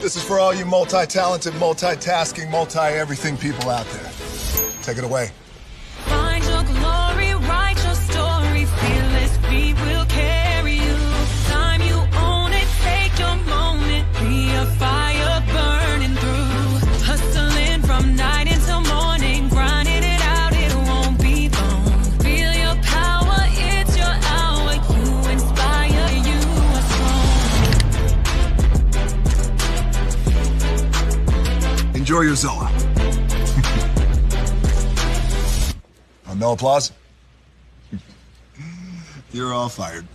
This is for all you multi-talented, multitasking, multi-everything people out there. Take it away. Find your glory, write your story, fearless, we will carry you. Time you own it, take your moment, be a fire burning through. Hustling from night until morning, grinding it out, it won't be long. Feel your power, it's your hour, you inspire, you are strong. Enjoy your Zola. No applause? You're all fired.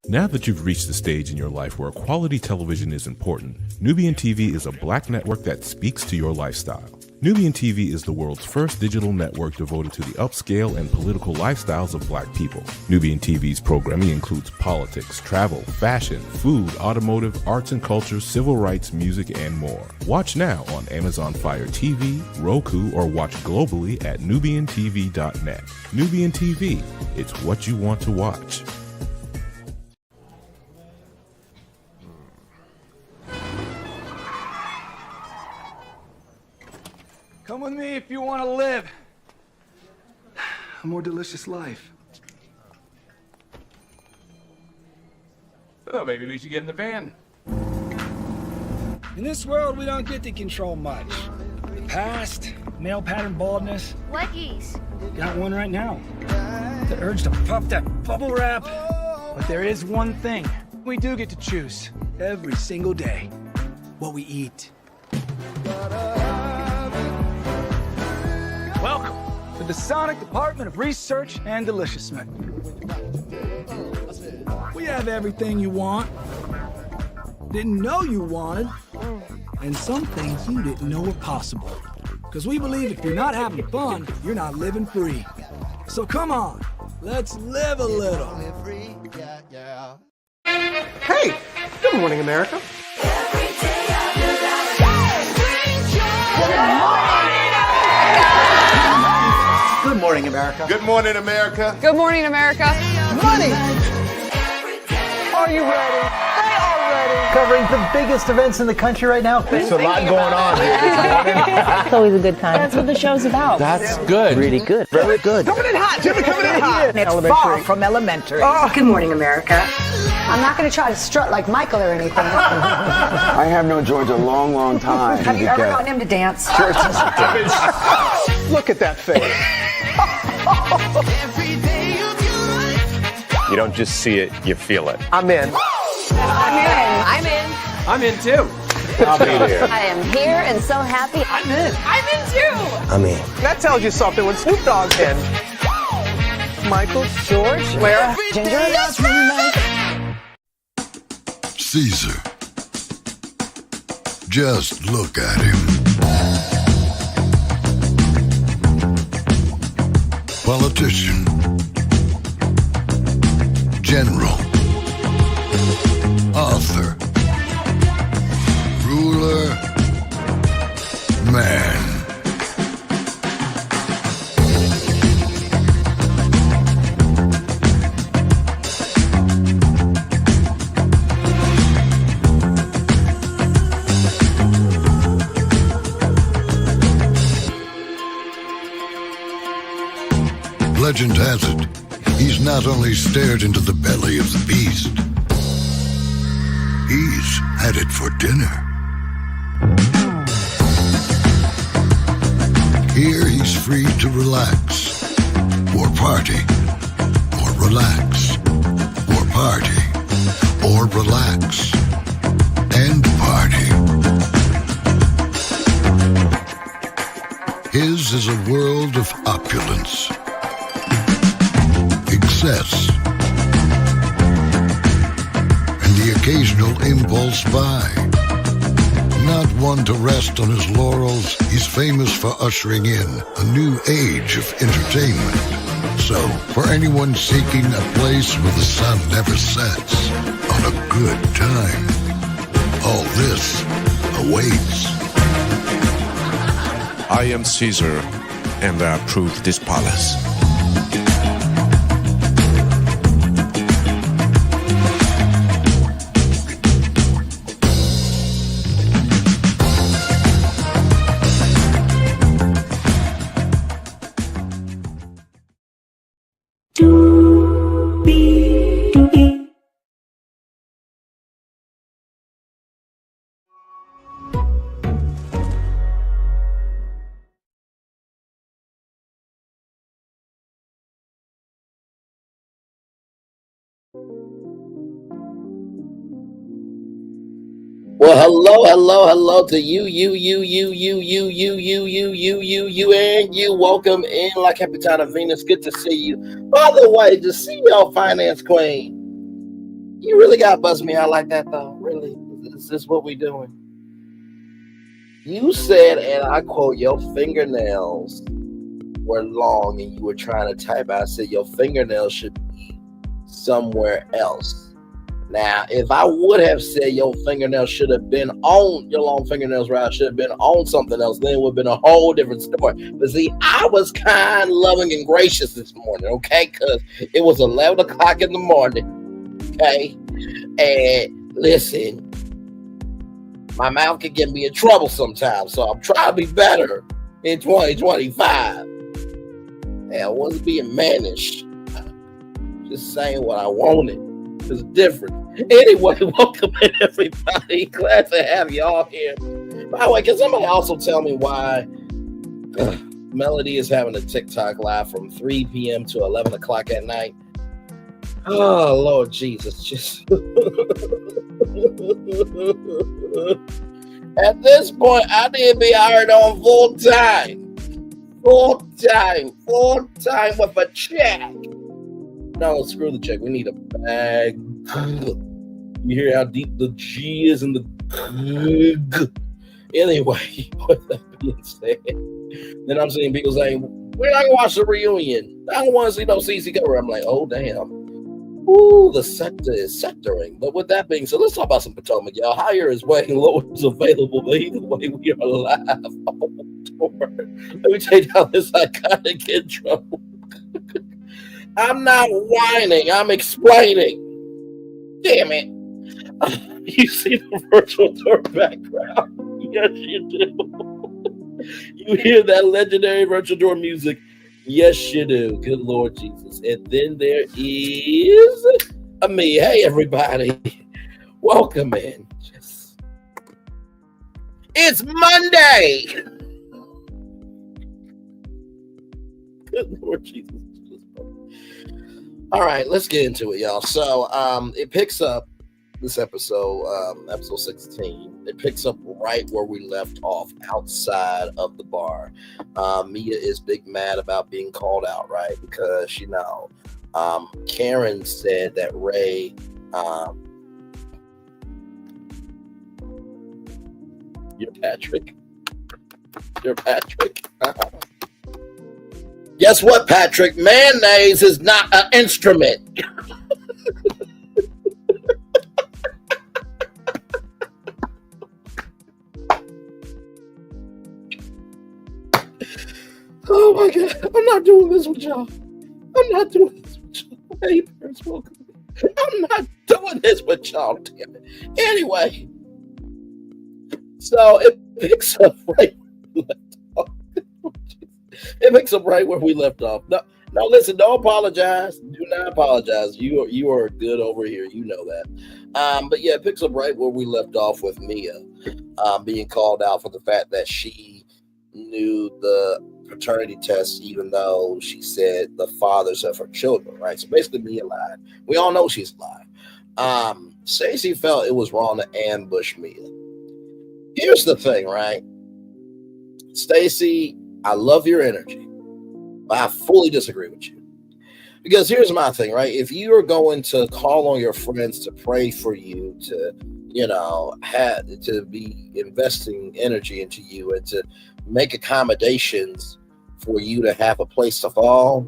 Now that you've reached the stage in your life where quality television is important, Nubian TV is a black network that speaks to your lifestyle. Nubian TV is the world's first digital network devoted to the upscale and political lifestyles of black people. Nubian TV's programming includes politics, travel, fashion, food, automotive, arts and culture, civil rights, music, and more. Watch now on Amazon Fire TV, Roku, or watch globally at nubiantv.net. Nubian TV, it's what you want to watch. Come with me if you want to live a more delicious life. Oh, maybe we should get in the van. In this world, we don't get to control much. The past, male pattern baldness. What geese? Got one right now. The urge to puff that bubble wrap. But there is one thing we do get to choose every single day. What we eat. Welcome to the Sonic Department of Research and Deliciousment. We have everything you want, didn't know you wanted, and some things you didn't know were possible. Because we believe if you're not having fun, you're not living free. So come on, let's live a little. Hey, good morning, America. Good morning, America. Good morning, America. Good morning, America. Money! Are you ready? They are ready. Covering the biggest events in the country right now. There's a lot going on here. It's always a good time. That's what the show's about. That's good. Really good. Very good. Coming in hot, Jimmy, coming in hot. It's far from elementary. Good morning, America. I'm not going to try to strut like Michael or anything. I have known George a long, long time. Have you ever gotten him to dance? Look at that face. You don't just see it, you feel it. I'm in. I'm in. I'm in too. I'll be there. I am here and so happy. I'm in. I'm in too. I'm in. That tells you something when Snoop Dogg's in. Michael, George, Lara, Ginger. Caesar. Just look at him. Politician. General. Author. Ruler. Man. Legend has it, he's not only stared into the belly of the beast, he's had it for dinner. Here he's free to relax, or party, or relax, or party, or relax, and party. His is a world of opulence, excess, and the occasional impulse buy. Not one to rest on his laurels, he's famous for ushering in a new age of entertainment. So, for anyone seeking a place where the sun never sets on a good time, all this awaits. I am Caesar, and I approve this palace. Well, hello to you, and you. Welcome in, La Capitana Venus. Good to see you. By the way, to see your finance queen, you really got to bust me out like that, though. Really, is this what we doing? You said, and I quote, your fingernails were long, and you were trying to type out. I said your fingernails should be somewhere else. Now, if I would have said your fingernails should have been on, your long fingernails, right, should have been on something else, then it would have been a whole different story. But see, I was kind, loving, and gracious this morning, okay? Because it was 11 o'clock in the morning, okay? And listen, my mouth can get me in trouble sometimes, so I'm trying to be better in 2025. And I wasn't being mannish, just saying what I wanted. It's different. Anyway, welcome in, everybody. Glad to have y'all here. By the way, can somebody also tell me why Melody is having a TikTok live from 3 p.m. to 11 o'clock at night? Oh, Lord Jesus. Just at this point, I need to be hired on full time with a check. No, screw the check. We need a bag. You hear how deep the G is in the G. Anyway, with that being said, then I'm seeing people saying, we're not going to watch the reunion. I don't want to see no CC cover. I'm like, oh, damn. Ooh, the sector is sectoring. But with that being said, let's talk about some Potomac, y'all. Higher is way, lower is available. But either way, we are live on tour. Let me take down this iconic intro. I'm not whining. I'm explaining. Damn it. You see the virtual tour background? Yes, you do. You hear that legendary virtual tour music? Yes, you do. Good Lord Jesus. And then there is me. Hey, everybody. Welcome in. It's Monday. Good Lord Jesus. All right, let's get into it, y'all. So it picks up this episode, episode 16. It picks up right where we left off, outside of the bar. Mia is big mad about being called out, right? Because, you know, Karen said that Ray you're Patrick. Guess what, Patrick? Mayonnaise is not an instrument. Oh my God. I'm not doing this with y'all. Hey, parents, welcome. I'm not doing this with y'all, damn it. Anyway, so it picks up right where we left off. It picks up right where we left off. No, listen, don't apologize. Do not apologize. You are good over here. You know that. But yeah, it picks up right where we left off with Mia being called out for the fact that she knew the paternity test, even though she said the fathers of her children, right? So basically Mia lied. We all know she's lied. Stacy felt it was wrong to ambush Mia. Here's the thing, right? Stacy, I love your energy, but I fully disagree with you. Because here's my thing, right? If you are going to call on your friends to pray for you, to, you know, to be investing energy into you and to make accommodations for you to have a place to fall,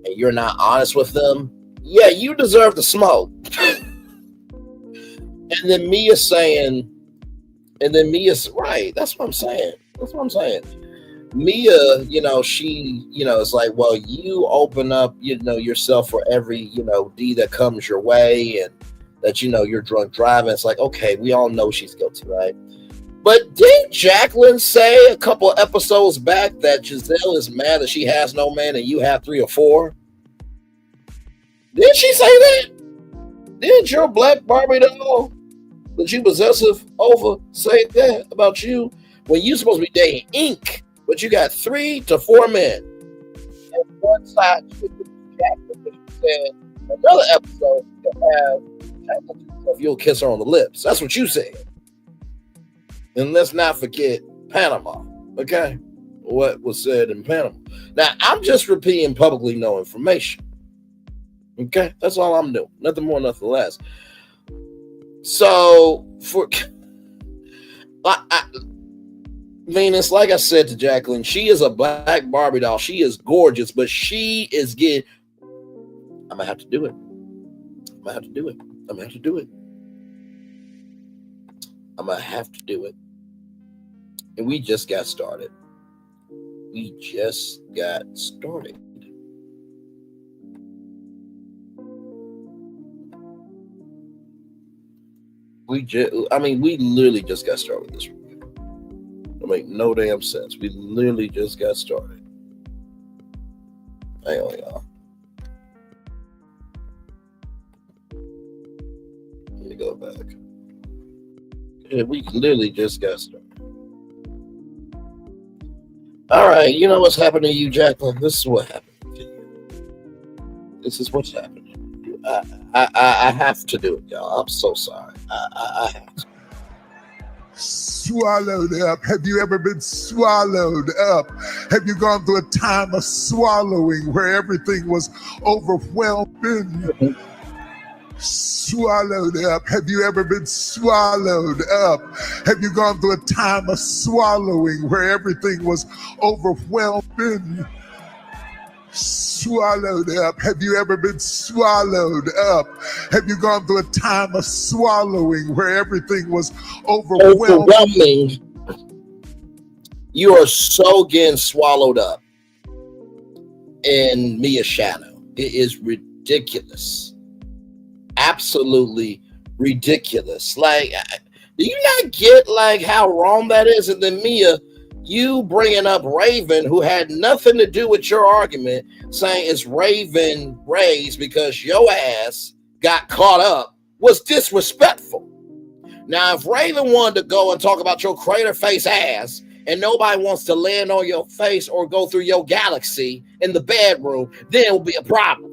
and you're not honest with them, yeah, you deserve to smoke. And then Mia's right. That's what I'm saying. Mia, you know, she, you know, it's like, well, you open up, you know, yourself for every, you know, D that comes your way, and that, you know, you're drunk driving. It's like, okay, we all know she's guilty, right? But didn't Jacqueline say a couple episodes back that Giselle is mad that she has no man and you have 3 or 4? Didn't she say that? Didn't your black Barbie doll that you possessive over say that about you when you supposed to be dating Ink, but you got 3 to 4 men? And one side Jacqueline said another episode you'll have Jacqueline, you'll kiss her on the lips. That's what you said. And let's not forget Panama, okay? What was said in Panama. Now, I'm just repeating publicly known information. Okay? That's all I'm doing. Nothing more, nothing less. So, for Venus, like I said to Jacqueline, she is a black Barbie doll. She is gorgeous, but she is getting... I'm going to have to do it. I'm going to have to do it. I'm going to have to do it. I'm going to have to do it. And we just got started. We just got started. We literally just got started with this review. It make no damn sense. We literally just got started. Hang on, y'all. Let me go back. Yeah, we literally just got started. All right, you know what's happening to you, Jacqueline? This is what happened to you. This is what's happening to you. I have to do it, y'all. I'm so sorry. I have to. Swallowed up. Have you ever been swallowed up? Have you gone through a time of swallowing where everything was overwhelming? Swallowed up. Have you ever been swallowed up? Have you gone through a time of swallowing where everything was overwhelming? Swallowed up. Have you ever been swallowed up? Have you gone through a time of swallowing where everything was overwhelming? You are so getting swallowed up in Mia's shadow. It is ridiculous. Absolutely ridiculous. Like, do you not get like how wrong that is? And then Mia, you bringing up Raven, who had nothing to do with your argument, saying it's Raven raised because your ass got caught up, was disrespectful. Now, if Raven wanted to go and talk about your crater face ass and nobody wants to land on your face or go through your galaxy in the bedroom, then it will be a problem.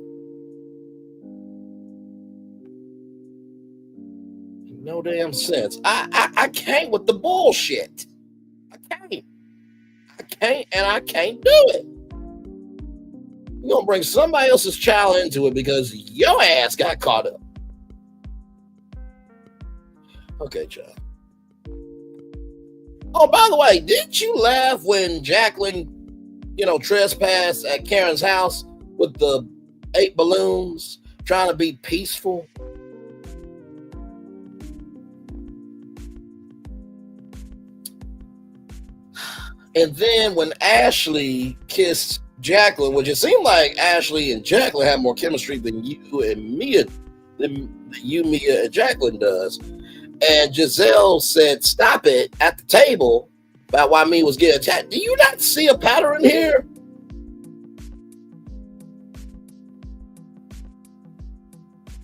No damn sense. I can't with the bullshit. I can't, and I can't do it. You're gonna bring somebody else's child into it because your ass got caught up. Okay, child. Oh, by the way, didn't you laugh when Jacqueline, trespassed at Karen's house with the 8 balloons, trying to be peaceful? And then when Ashley kissed Jacqueline, which it seemed like Ashley and Jacqueline have more chemistry than you, Mia, and Jacqueline does. And Giselle said, "Stop it," at the table about why Mia was getting attacked. Do you not see a pattern here?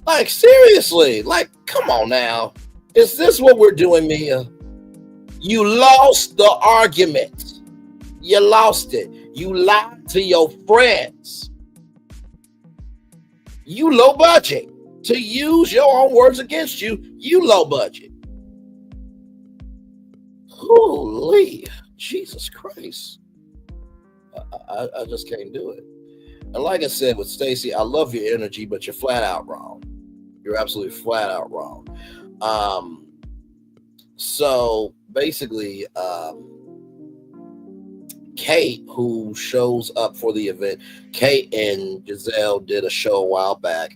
Like, seriously, like, come on now. Is this what we're doing, Mia? You lost the argument. You lost it. You lied to your friends. You low budget. To use your own words against you, you low budget. Holy Jesus Christ. I just can't do it. And like I said with Stacy, I love your energy, but you're flat out wrong. You're absolutely flat out wrong. So basically, Kate, who shows up for the event, Kate and Giselle did a show a while back.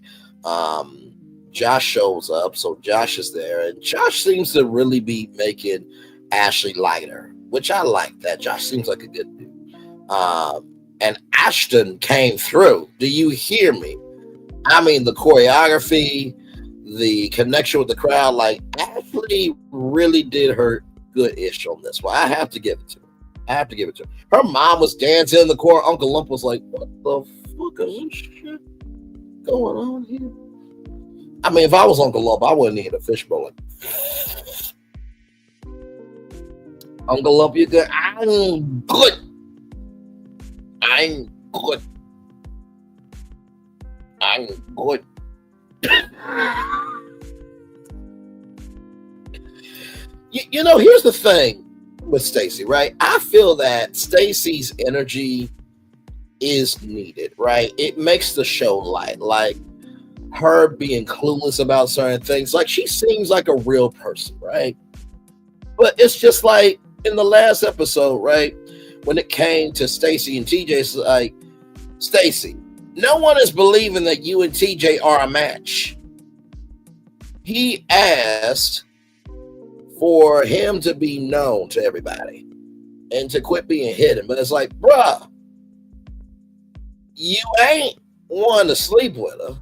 Josh shows up, so Josh is there, and Josh seems to really be making Ashley lighter, which I like that. Josh seems like a good dude. And Ashton came through. Do you hear me? I mean, the choreography, the connection with the crowd, like Ashley really did her good-ish on this one. I have to give it to her. Her mom was dancing in the corner. Uncle Lump was like, "What the fuck is this shit going on here?" I mean, if I was Uncle Lump, I wouldn't need a fishbowl. Like, Uncle Lump, you good? I'm good. You know, here's the thing with Stacy, right? I feel that Stacy's energy is needed, right? It makes the show light. Like her being clueless about certain things. Like she seems like a real person, right? But it's just like in the last episode, right? When it came to Stacy and TJ, it's like, Stacy, no one is believing that you and TJ are a match. He asked for him to be known to everybody and to quit being hidden. But it's like, bruh, you ain't one to sleep with her.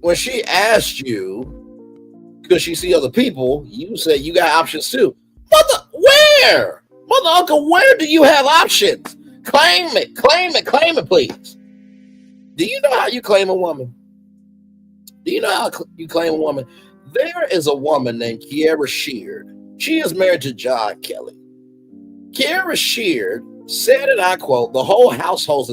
When she asked you, because she see other people, you said you got options too. Where? Mother Uncle, where do you have options? Claim it, please. Do you know how you claim a woman? Do you know how you claim a woman? There is a woman named Keiara Sheard. She is married to John Kelly. Keiara Sheard said, and I quote, the whole household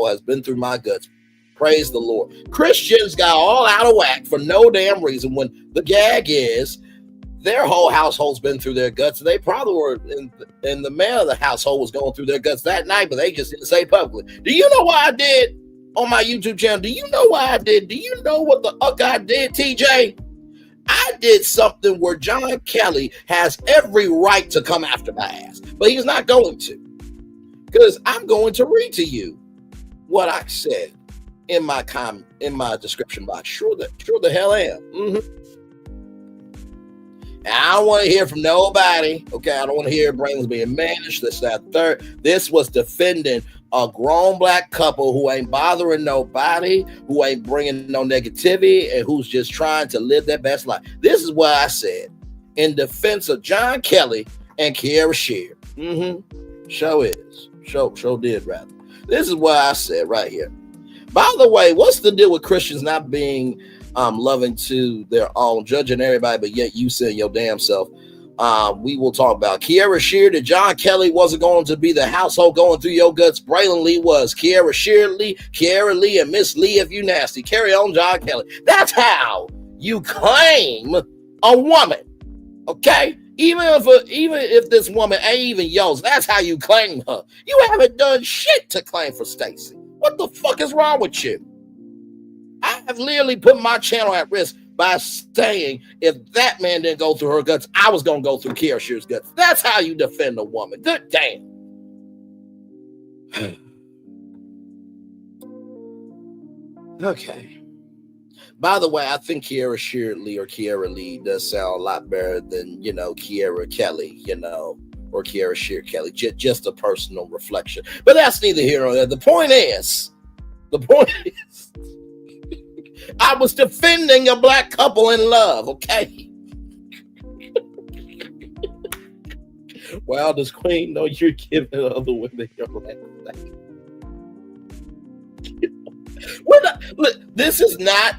has been through my guts. Praise the Lord. Christians got all out of whack for no damn reason when the gag is their whole household's been through their guts. They probably were in the man of the household was going through their guts that night, but they just didn't say publicly. Do you know what I did on my YouTube channel? Do you know what I did? Do you know what the fuck I did, TJ? I did something where John Kelly has every right to come after my ass, but he's not going to. Because I'm going to read to you what I said in my description box. Sure the hell am. Mm-hmm. And I don't want to hear from nobody. Okay, I don't want to hear brains being managed. This, that, third. This was defending a grown black couple who ain't bothering nobody, who ain't bringing no negativity, and who's just trying to live their best life. This is what I said in defense of John Kelly and Keiara Sheard. Mm-hmm. Show is. Show did, rather. This is what I said right here. By the way, what's the deal with Christians not being loving to their own, judging everybody, but yet you saying your damn self? We will talk about Keiara Sheard and John Kelly wasn't going to be the household going through your guts. Braylon Lee was. Keiara Sheard Lee, Keiara Lee, and Miss Lee if you nasty. Carry on, John Kelly. That's how you claim a woman. Okay? Even if this woman ain't even yours, that's how you claim her. You haven't done shit to claim for Stacy. What the fuck is wrong with you? I have literally put my channel at risk by saying if that man didn't go through her guts, I was going to go through Keiara Sheard's guts. That's how you defend a woman. Good damn. Okay. By the way, I think Keiara Sheard Lee or Keiara Lee does sound a lot better than, Keiara Kelly, or Keiara Sheard Kelly. Just a personal reflection. But that's neither here nor there. The point is, I was defending a black couple in love, okay? Well, does Queen know you're giving other women your right? Look, this is not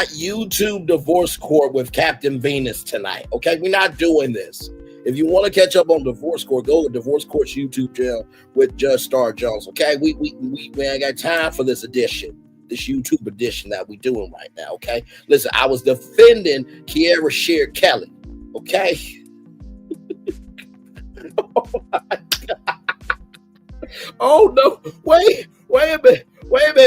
YouTube divorce court with Captain Venus tonight, okay? We're not doing this. If you want to catch up on divorce court, go to divorce court's YouTube channel with Judge Star Jones, okay? We ain't got time for this edition. This YouTube edition that we doing right now, okay? Listen, I was defending Keiara Sheard Kelly, okay? Oh my God. Oh no, wait a minute.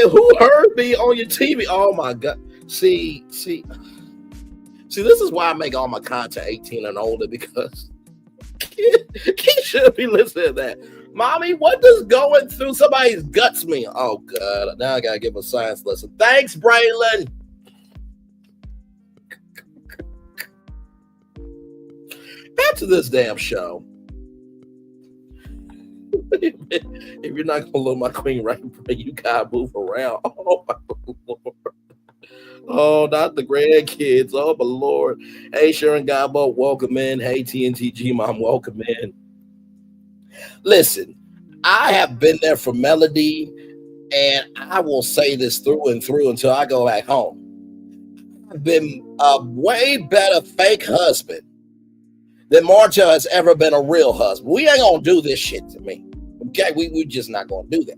Who heard me on your TV? Oh my God. See, this is why I make all my content 18 and older, because kids should be listening to that. Mommy, what does going through somebody's guts mean? Oh, God. Now I got to give a science lesson. Thanks, Braylon. Back to this damn show. If you're not going to love my queen right, you got to move around. Oh, my Lord. Oh, not the grandkids. Oh, my Lord. Hey, Sharon Gabo, welcome in. Hey, TNTG Mom, welcome in. Listen, I have been there for Melody, and I will say this through and through until I go back home. I've been a way better fake husband than Martell has ever been a real husband. We ain't gonna do this shit to me. Okay, we just not gonna do that.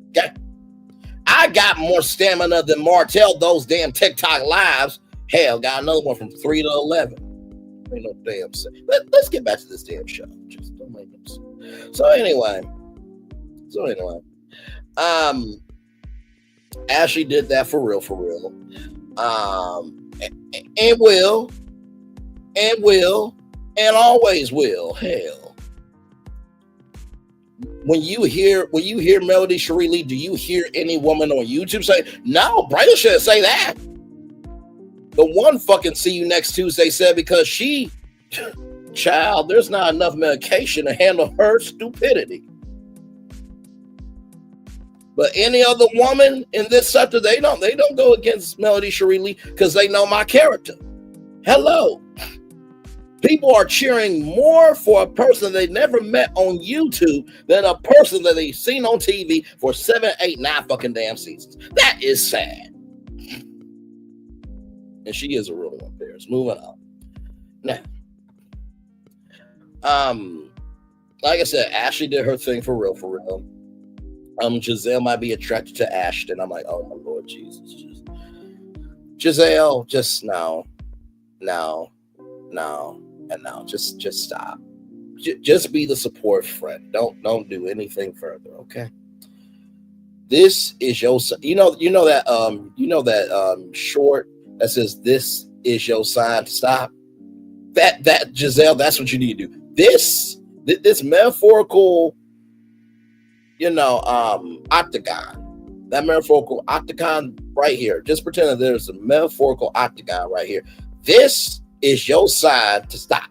Okay, I I got more stamina than Martell. Those damn TikTok lives. Hell, got another one from 3 to 11. Ain't no damn sense. Let's get back to this damn show. Just don't make no sense. So anyway, Ashley did that for real, and will, and always will. Hell, when you hear Melody Cherie Lee, do you hear any woman on YouTube say, "No, Brian shouldn't say that"? The one fucking See You Next Tuesday said because she, child, there's not enough medication to handle her stupidity. But any other woman in this sector, they don't go against Melody Cherie Lee because they know my character. Hello. People are cheering more for a person they never met on YouTube than a person that they've seen on TV for 7, 8, 9 fucking damn seasons. That is sad. And she is a real one, Bears. Moving on. Now, like I said, Ashley did her thing for real. Giselle might be attracted to Ashton. I'm like, oh my Lord Jesus. Giselle, just no. Just stop. Just be the support friend. Don't do anything further, okay? This is your, you know that short that says this is your sign to stop. That Giselle, that's what you need to do. This metaphorical, octagon. That metaphorical octagon right here. Just pretend that there's a metaphorical octagon right here. This is your sign to stop.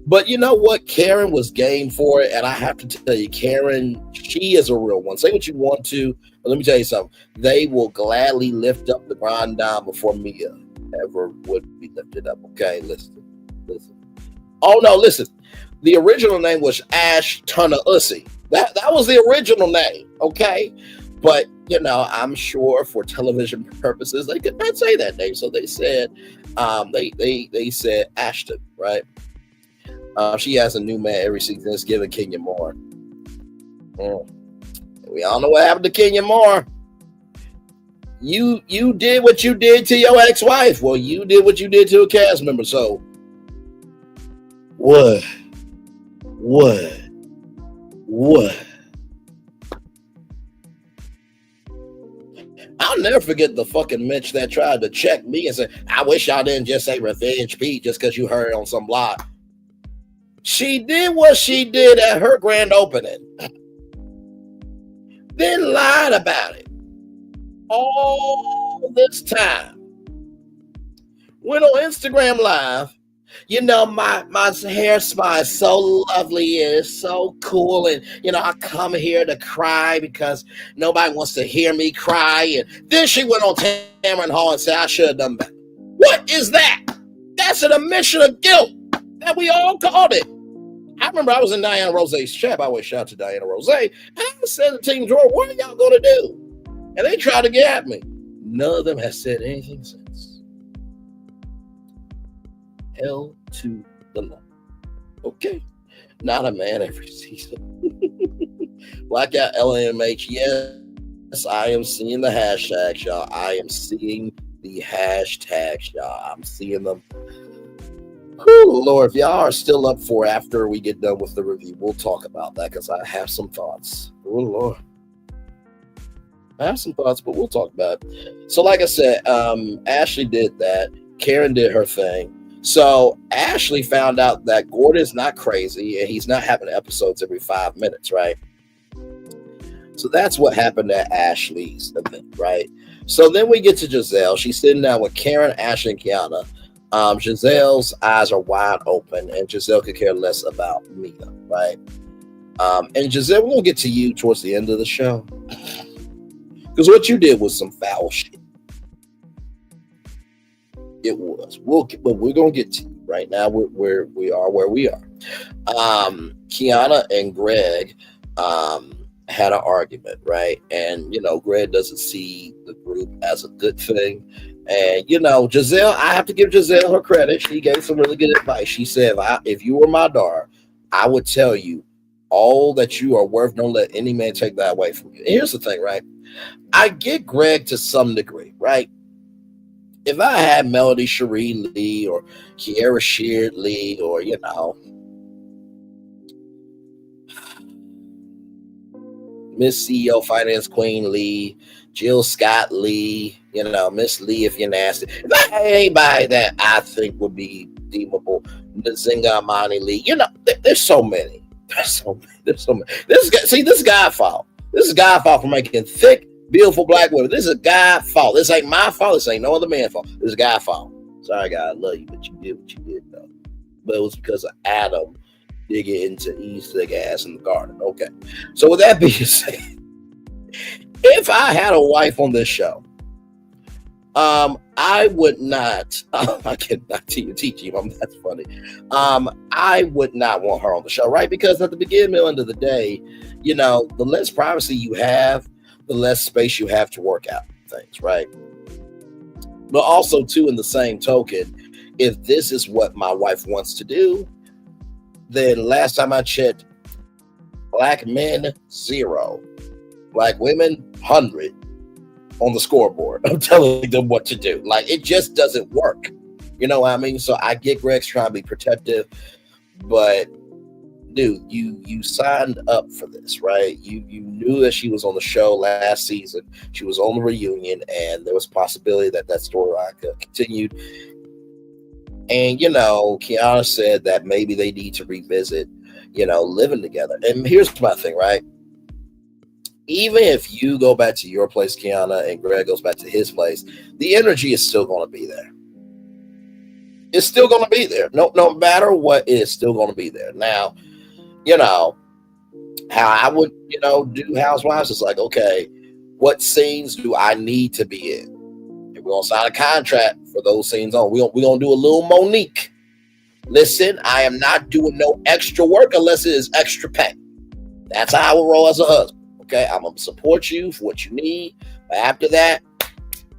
But you know what? Karen was game for it, and I have to tell you, Karen, she is a real one. Say what you want to, but let me tell you something. They will gladly lift up the grind down before Mia ever would be lifted up. Okay, listen. Oh no, listen. The original name was Ash Tunna Ussy. That was the original name. Okay, but I'm sure for television purposes they could not say that name, so they said they said Ashton, right? She has a new man every season. It's giving Kenya Moore. We all know what happened to Kenya Moore. You did what you did to your ex-wife. Well, you did what you did to a cast member. So what? I'll never forget the fucking Mitch that tried to check me and say, I wish y'all didn't just say Revenge Pete just because you heard it on some blog. She did what she did at her grand opening. Then lied about it. All this time. Went on Instagram Live. My hair spa is so lovely and it's so cool. And, I come here to cry because nobody wants to hear me cry. And then she went on Tamron Hall and said, I should have done better. What is that? That's an admission of guilt that we all called it. I remember I was in Diana Rose's chat. I always shout to Diana Rose. And I said to Team Drawer, what are y'all going to do? And they tried to get at me. None of them has said anything since. Hell to the law. Okay. Not a man every season. Blackout LMH. Yes, I am seeing the hashtags, y'all. I am seeing the hashtags, y'all. I'm seeing them. Whew, Lord, if y'all are still up for after we get done with the review, we'll talk about that because I have some thoughts. Oh, Lord. I have some thoughts, but we'll talk about it. So, like I said, Ashley did that. Karen did her thing. So Ashley found out that Gordon's not crazy and he's not having episodes every 5 minutes, right? So that's what happened at Ashley's event, right? So then we get to Giselle. She's sitting down with Karen, Ashley, and Keiara. Giselle's eyes are wide open and Giselle could care less about Mia, right? And Giselle, we're going to get to you towards the end of the show. Because what you did was some foul shit. It was. But we're gonna get to you right now. Where we are. Keiara and Greg had an argument, right? And Greg doesn't see the group as a good thing. And Giselle, I have to give Giselle her credit. She gave some really good advice. She said, if you were my daughter, I would tell you all that you are worth. Don't let any man take that away from you. And here's the thing, right? I get Greg to some degree, right? If I had Melody Cherie Lee or Keiara Sheard Lee or, you know, Miss CEO Finance Queen Lee, Jill Scott Lee, you know, Miss Lee if you're nasty. If I had anybody that I think would be deemable, Nzinga Amani Lee, you know, there's so many. There's so many. This is God's fault. This is God's fault for making thick, beautiful black women. This is God's fault. This ain't my fault. This ain't no other man's fault. This is God's fault. Sorry, God, I love you, but you did what you did, though. But it was because of Adam digging into Eve's thick ass in the garden. Okay. So with that being said, if I had a wife on this show, I would not. I cannot teach you. That's funny. I would not want her on the show, right? Because at the beginning and end of the day, you know, the less privacy you have, the less space you have to work out things, right? But also, too, in the same token, if this is what my wife wants to do, then last time I checked, black men 0, black women 100 on the scoreboard. I'm telling them what to do. Like, it just doesn't work. You know what I mean? So I get Greg's trying to be protective, but dude, you signed up for this, right? You knew that she was on the show last season. She was on the reunion, and there was a possibility that storyline could continue. And, you know, Keiara said that maybe they need to revisit, you know, living together. And here's my thing, right? Even if you go back to your place, Keiara, and Greg goes back to his place, the energy is still going to be there. It's still going to be there. No matter what, it is still going to be there. Now, you know, how I would, you know, do Housewives is like, okay, what scenes do I need to be in? We're going to sign a contract for those scenes on. We're going to do a little Monique. Listen, I am not doing no extra work unless it is extra pay. That's how I will roll as a husband. Okay, I'm going to support you for what you need. But after that,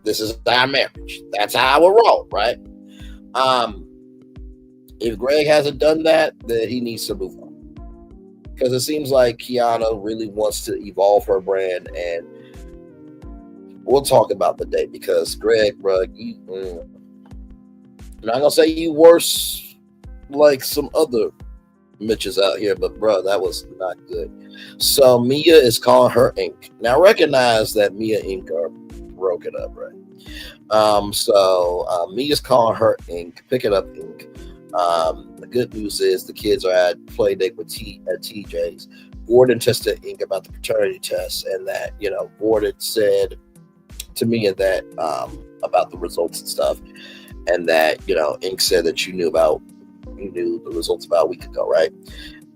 this is our marriage. That's how I will roll, right? If Greg hasn't done that, then he needs to move on. Because it seems like Keiara really wants to evolve her brand, and we'll talk about the date because Greg, bro, I'm not gonna say you worse like some other Mitches out here, but bro, that was not good. So Mia is calling her Ink. Now recognize that Mia and Ink are broken up, right? So Mia's calling her Ink. Pick it up, Ink. The good news is the kids are at play date with at TJ's. Gordon tested Ink about the paternity test, and that, you know, Gordon said to Mia that about the results and stuff, and that, you know, Ink said that you knew the results about a week ago, right?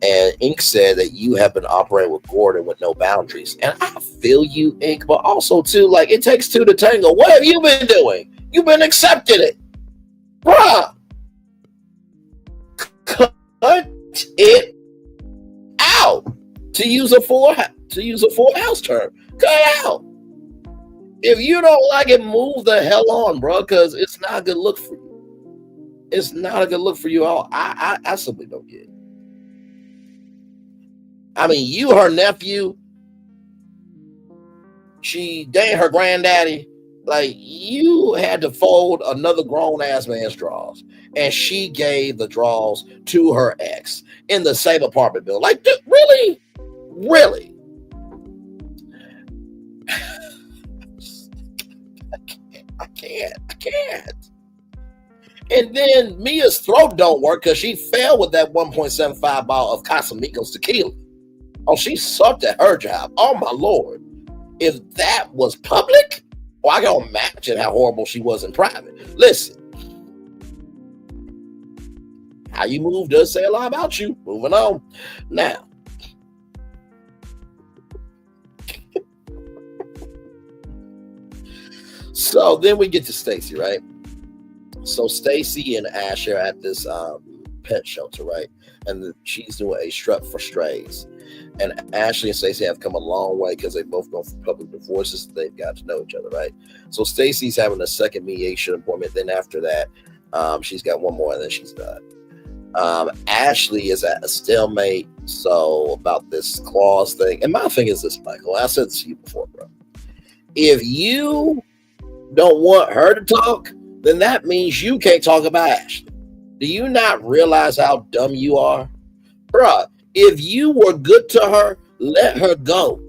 And Ink said that you have been operating with Gordon with no boundaries. And I feel you, Ink, but also too, like, it takes two to tango. What have you been doing? You've been accepting it, bruh. Cut it out. To use a full house term, cut it out. If you don't like it, move the hell on, bro, because it's not a good look for you. It's not a good look for you at all. I simply don't get it. I mean, you, her nephew, she dated her granddaddy. Like, you had to fold another grown-ass man's drawers, and she gave the drawers to her ex in the same apartment building. Like, dude, really? Really? I can't. And then Mia's throat don't work because she fell with that 1.75 bottle of Casamigos tequila. Oh, she sucked at her job. Oh, my Lord. If that was public, I can imagine how horrible she was in private. Listen. How you move does say a lot about you. Moving on. Now. So then we get to Stacy, right? So Stacy and Ash are at this pet shelter, right? And she's doing a strut for strays. And Ashley and Stacy have come a long way because they both gone through public divorces. They've got to know each other, right? So Stacy's having a second mediation appointment. Then after that, she's got one more and then she's done. Ashley is at a stalemate. So about this clause thing, and my thing is this, Michael. I said this to you before, bro. If you don't want her to talk, then that means you can't talk about Ashley. Do you not realize how dumb you are? Bruh, if you were good to her, let her go.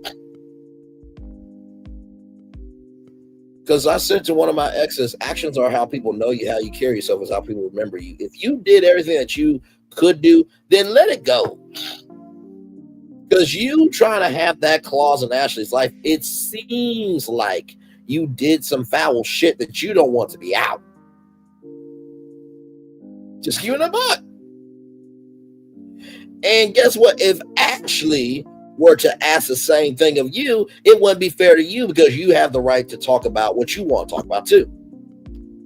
Because I said to one of my exes, actions are how people know you, how you carry yourself is how people remember you. If you did everything that you could do, then let it go. Because you trying to have that clause in Ashley's life, it seems like you did some foul shit that you don't want to be out. Just give it a butt. And guess what? If Ashley were to ask the same thing of you, it wouldn't be fair to you because you have the right to talk about what you want to talk about too.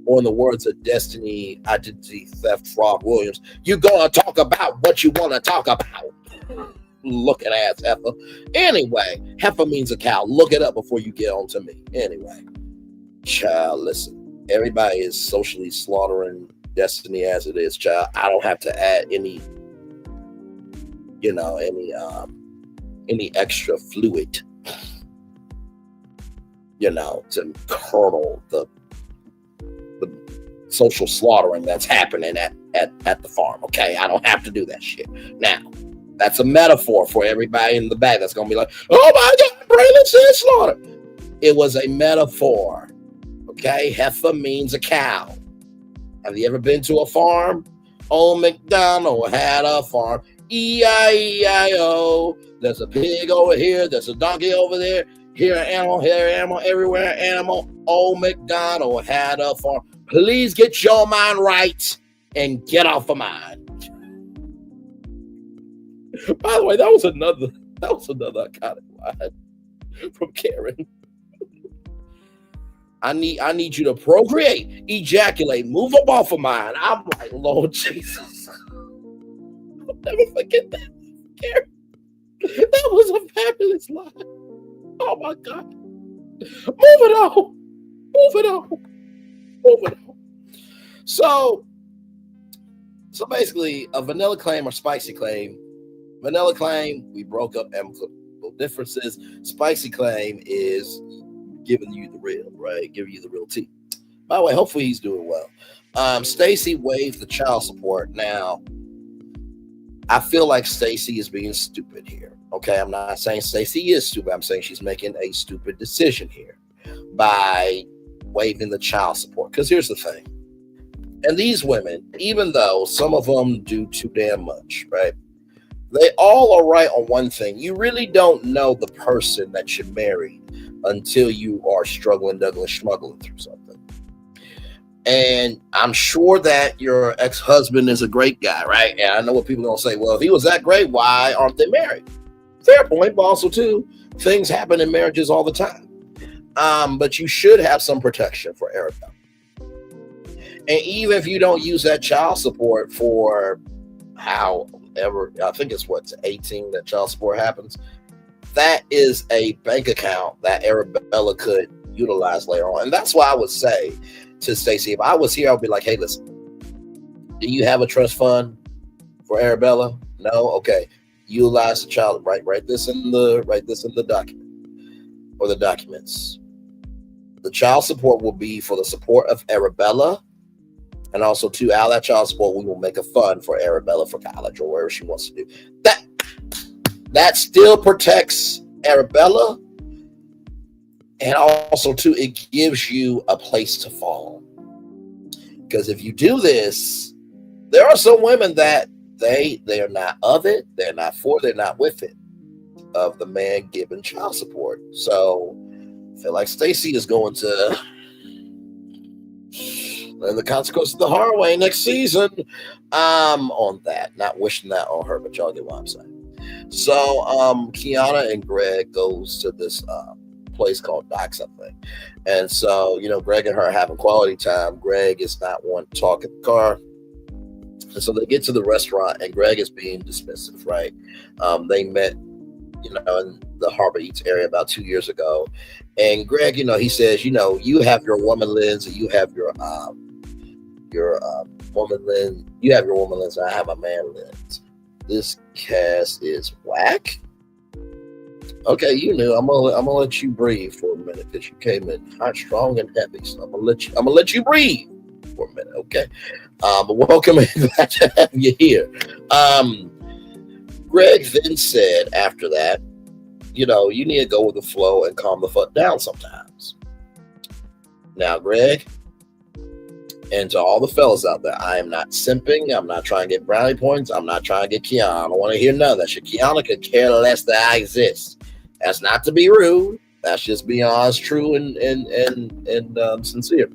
Or in the words of Destiny Identity Theft Frog Williams, you're going to talk about what you want to talk about. Looking ass heifer. Anyway, heifer means a cow. Look it up before you get on to me. Anyway, child, listen. Everybody is socially slaughtering Destiny as it is, child. I don't have to add any extra fluid, to kernel the social slaughtering that's happening at the farm. Okay, I don't have to do that shit. Now, that's a metaphor for everybody in the back that's gonna be like, "Oh my God, Braylon said slaughter." It was a metaphor. Okay, heifer means a cow. Have you ever been to a farm? Old MacDonald had a farm. E-I-E-I-O. There's a pig over here. There's a donkey over there. Here an animal, here an animal, everywhere an animal. Old MacDonald had a farm. Please get your mind right and get off of mine. By the way, that was another iconic line from Karen. I need you to procreate, ejaculate, move up off of mine. I'm like, Lord Jesus. I'll never forget that. Karen. That was a fabulous line. Oh my God. Move it on. Move it on. Move it on. So basically, a vanilla claim or spicy claim. Vanilla claim, we broke up amicable differences. Spicy claim is giving you the real, right? Giving you the real tea. By the way, hopefully he's doing well. Stacy waived the child support. Now, I feel like Stacy is being stupid here. Okay, I'm not saying Stacy is stupid. I'm saying she's making a stupid decision here by waiving the child support. Because here's the thing. And these women, even though some of them do too damn much, right? They all are right on one thing. You really don't know the person that you married until you are struggling, smuggling through something. And I'm sure that your ex-husband is a great guy, right? And I know what people are going to say. Well, if he was that great, why aren't they married? Fair point, but also, too, things happen in marriages all the time. But you should have some protection for Arabella. And even if you don't use that child support for however, I think it's 18 that child support happens. That is a bank account that Arabella could utilize later on. And that's why I would say to Stacy, if I was here, I would be like, hey, listen, do you have a trust fund for Arabella? No? Okay. Utilize the child, write this in the document or the documents. The child support will be for the support of Arabella. And also, to out that child support, we will make a fund for Arabella for college or wherever she wants to do. That still protects Arabella. And also, too, it gives you a place to fall. Because if you do this, there are some women that they are not of it, they're not for, they're not with it, of the man giving child support. So I feel like Stacy is going to learn the consequences the hard way next season. On that, not wishing that on her, but y'all get what I'm saying. So Keiara and Greg goes to this place called Doc's, I think. And so, Greg and her are having quality time. Greg is not one to talk in the car. And so they get to the restaurant and Greg is being dismissive, right? They met, in the Harbor Eats area about 2 years ago. And Greg, he says, you have your woman Liz and you have your your woman lens. You have your woman lens. I have a man lens. This cast is whack. Okay, you knew. I'm gonna let you breathe for a minute because you came in hot, strong, and heavy. So I'm gonna let you breathe for a minute. Okay. But welcome and glad to have you here. Greg then said after that, you need to go with the flow and calm the fuck down sometimes. Now, Greg, and to all the fellas out there, I am not simping. I'm not trying to get brownie points. I'm not trying to get Keiara. I don't want to hear none of that shit. Keiara could care less that I exist. That's not to be rude. That's just being honest, true, and sincere.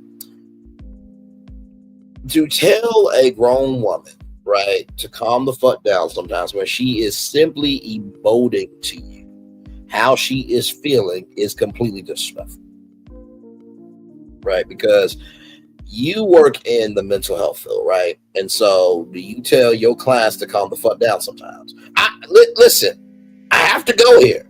To tell a grown woman, right, to calm the fuck down sometimes when she is simply emoting to you how she is feeling is completely disrespectful. Right? Because you work in the mental health field, right? And so do you tell your clients to calm the fuck down sometimes? Listen, I have to go here.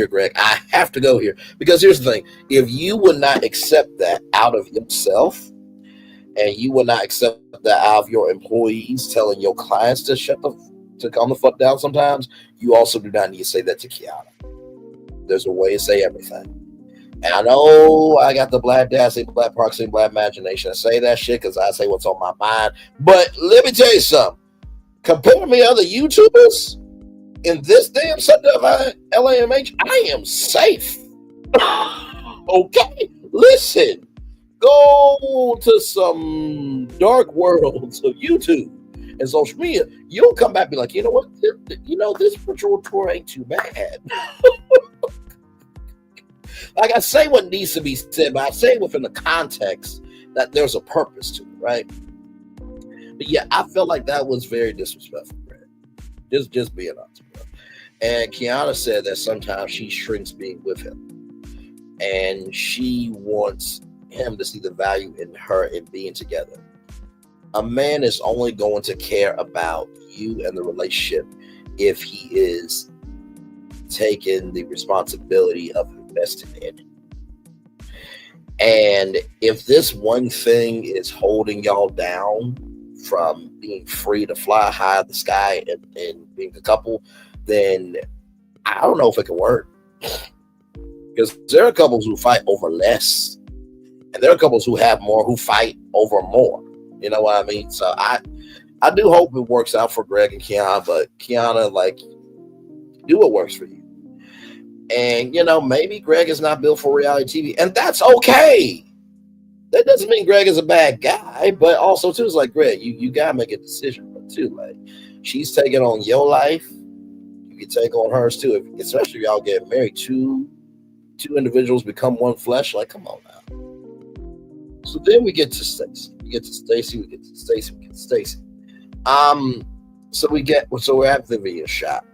Greg. I have to go here. Because here's the thing. If you would not accept that out of yourself, and you will not accept that out of your employees telling your clients to calm the fuck down sometimes, you also do not need to say that to Keiara. There's a way to say everything. And I know I got the black dancing, black proxy, black imagination to say that shit because I say what's on my mind. But let me tell you something. Compared to me other YouTubers in this damn LAMH, I am safe. Okay? Listen. Go to some dark worlds of YouTube and social media. You'll come back and be like, you know what? This virtual tour ain't too bad. Like I say what needs to be said, but I say it within the context that there's a purpose to it, right? But yeah, I felt like that was very disrespectful, right? Just being honest, bro. And Keiara said that sometimes she shrinks being with him. And she wants him to see the value in her and being together. A man is only going to care about you and the relationship if he is taking the responsibility of investing in it. And if this one thing is holding y'all down from being free to fly high in the sky and being a couple, then I don't know if it can work. Because there are couples who fight over less. And there are couples who have more who fight over more. You know what I mean? So I do hope it works out for Greg and Keiara, but Keiara, like, do what works for you. And, maybe Greg is not built for reality TV, and that's okay. That doesn't mean Greg is a bad guy, but also, too, it's like, Greg, you got to make a decision, but too, like, she's taking on your life. You can take on hers, too, especially if y'all get married. Two individuals become one flesh. Like, come on now. So then we get to Stacy. So we're at Vivian's shop.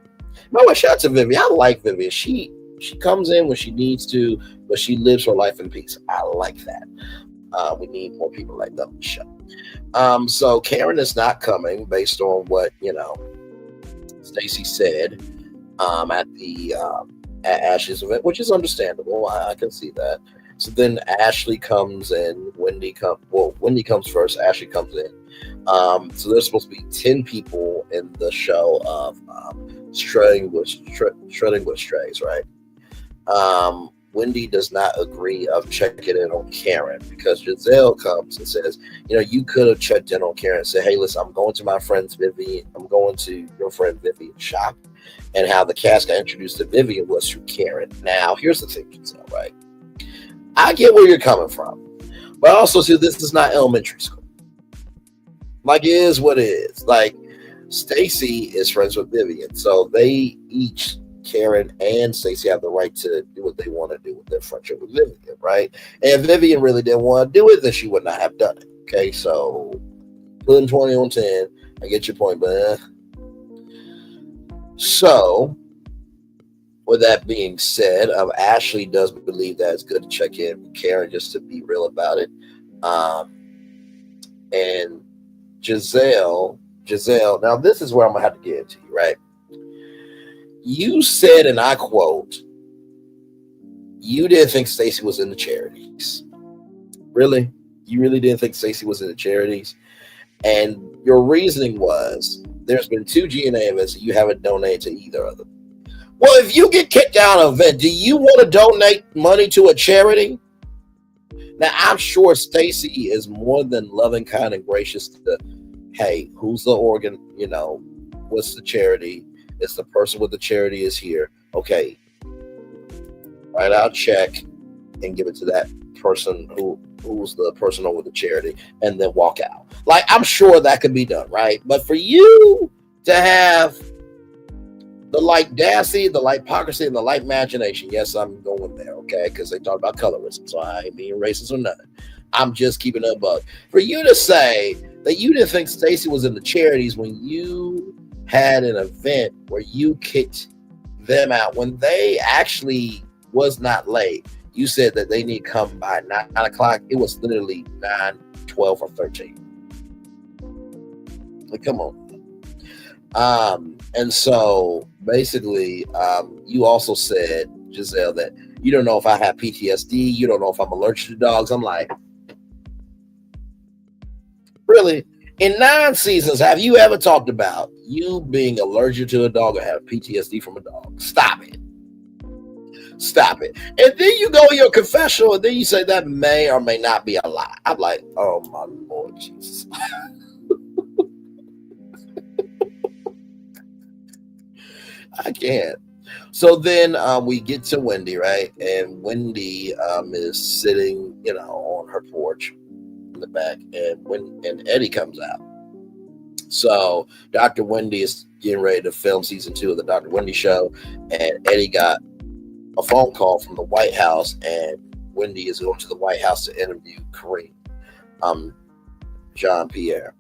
No, I shout out to Vivian. I like Vivian. She comes in when she needs to, but she lives her life in peace. I like that. We need more people like that on the show. So Karen is not coming based on what Stacy said at Ashley's event, which is understandable. I can see that. So then Ashley comes in. Wendy comes first. Ashley comes in. So there's supposed to be 10 people in the show of shredding with strays, right? Wendy does not agree of checking in on Karen because Giselle comes and says, you could have checked in on Karen and said, hey, listen, I'm going to my friend's Vivian. I'm going to your friend Vivian's shop. And how the cast got introduced to Vivian was through Karen. Now, here's the thing, Giselle, right? I get where you're coming from, but also see this is not elementary school. Like, it is what it is. Like, Stacy is friends with Vivian, so they each, Karen and Stacy, have the right to do what they want to do with their friendship with Vivian, right? And if Vivian really didn't want to do it, then she would not have done it. Okay, so putting 20 on 10, I get your point, but So, with that being said, Ashley does believe that it's good to check in with Karen just to be real about it. And Giselle, now this is where I'm going to have to get into you, right? You said, and I quote, you didn't think Stacy was in the charities. Really? You really didn't think Stacy was in the charities, and your reasoning was there's been 2 GNA events that you haven't donated to either of them. Well, if you get kicked out of an event, do you want to donate money to a charity? Now, I'm sure Stacy is more than loving, kind, and gracious to, hey, who's the organ? You know, what's the charity? It's the person with the charity is here. Okay, write out a check and give it to that person who's the person over the charity, and then walk out. Like, I'm sure that could be done, right? But for you to have the light audacity, the light hypocrisy, and the light imagination, yes, I'm going there, okay? Because they talk about colorism, so I ain't being racist or nothing. I'm just keeping it a bug. For you to say that you didn't think Stacy was in the charities when you had an event where you kicked them out, when they actually was not late, you said that they need to come by 9 o'clock. It was literally 9, 12, or 13. Like, come on. And so basically, you also said, Giselle, that you don't know if I have PTSD. You don't know if I'm allergic to dogs. I'm like, really? In 9 seasons, have you ever talked about you being allergic to a dog or have PTSD from a dog? Stop it. Stop it. And then you go in your confessional and then you say that may or may not be a lie. I'm like, oh my Lord Jesus. I can't. So then we get to Wendy, right? And Wendy is sitting, you know, on her porch in the back, and Eddie comes out. So Dr. Wendy is getting ready to film season 2 of the Dr. Wendy show, and Eddie got a phone call from the White House, and Wendy is going to the White House to interview Kareem Jean-Pierre,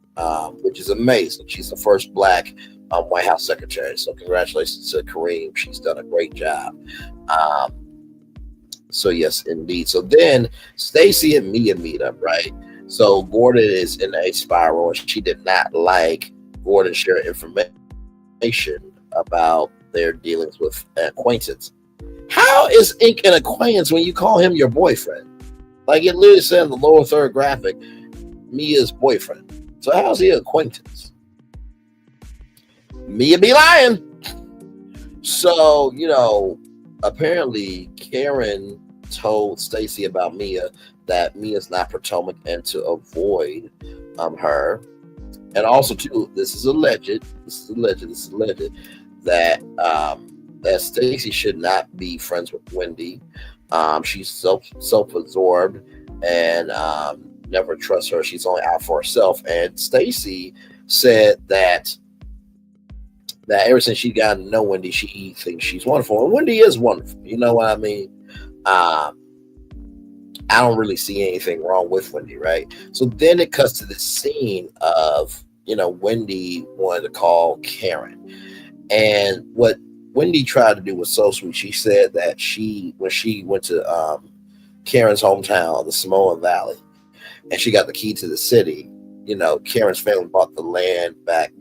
which is amazing. She's the first Black White House secretary. So congratulations to Kareem. She's done a great job. So yes, indeed. So then Stacy and Mia meet up, right? So Gordon is in a spiral, and she did not like Gordon sharing information about their dealings with an acquaintance. How is Ink an acquaintance when you call him your boyfriend? Like, it literally said in the lower third graphic, Mia's boyfriend. So how's he an acquaintance? Mia be lying. So, you know, apparently Karen told Stacy about Mia that Mia's not Potomac and to avoid her. And also, too, this is alleged that that Stacy should not be friends with Wendy. She's self-absorbed and never trust her. She's only out for herself. And Stacy said that ever since she got to know Wendy, she thinks she's wonderful. And Wendy is wonderful. You know what I mean? I don't really see anything wrong with Wendy, right? So then it cuts to this scene of, you know, Wendy wanted to call Karen. And what Wendy tried to do was so sweet. She said that when she went to Karen's hometown, the Samoan Valley, and she got the key to the city, you know, Karen's family bought the land back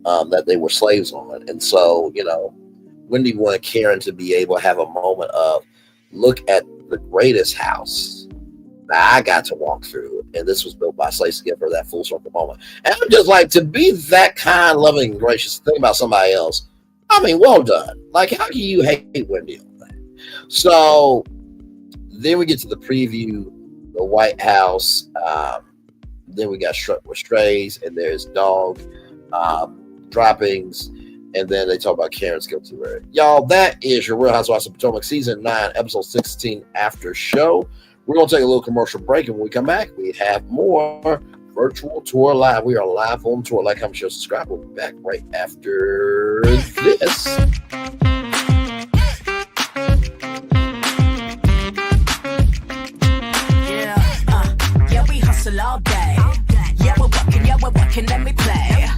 that they were slaves on. And so, you know, Wendy wanted Karen to be able to have a moment of, look at the greatest house that I got to walk through. And this was built by slaves, to give her that full circle moment. And I'm just like, to be that kind, loving, and gracious, think about somebody else. I mean, well done. Like, how can you hate Wendy on that? So then we get to the preview, the White House. Then we got Struck with Strays, and there's dog droppings. And then they talk about Karen's guilty verdict. Y'all, that is your Real Housewives of Potomac Season 9, Episode 16 after show. We're going to take a little commercial break, and when we come back, we have more Virtual Tour Live. We are live on tour. Like, comment, share, subscribe. We'll be back right after this. Yeah, we hustle all day. Yeah, we're working, let me play.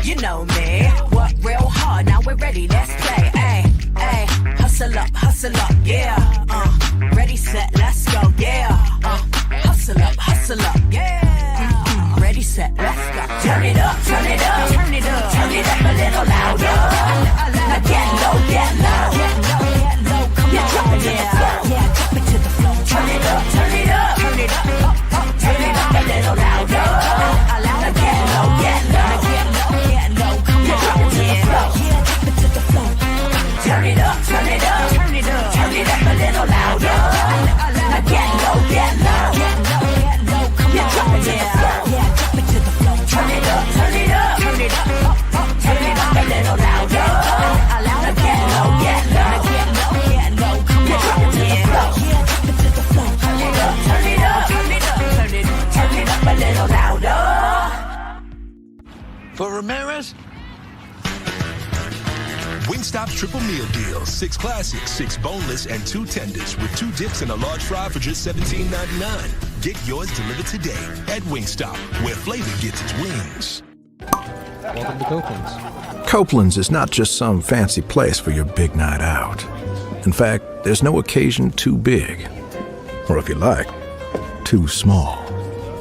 You know me, work real hard, now we're ready, let's play. Ay, hustle up, yeah. Ready, set, let's go, yeah. Hustle up, yeah. Ready, set, let's go. Turn it up, turn it up, turn it up, turn it up a little louder. Now get low, come on, yeah. Drop it to the floor, turn it up, turn it up, turn it up. Wingstop's triple meal deal. 6 classics, 6 boneless, and 2 tenders with 2 dips and a large fry for just $17.99. Get yours delivered today at Wingstop, where flavor gets its wings. Welcome to Copeland's. Copeland's is not just some fancy place for your big night out. In fact, there's no occasion too big. Or if you like, too small.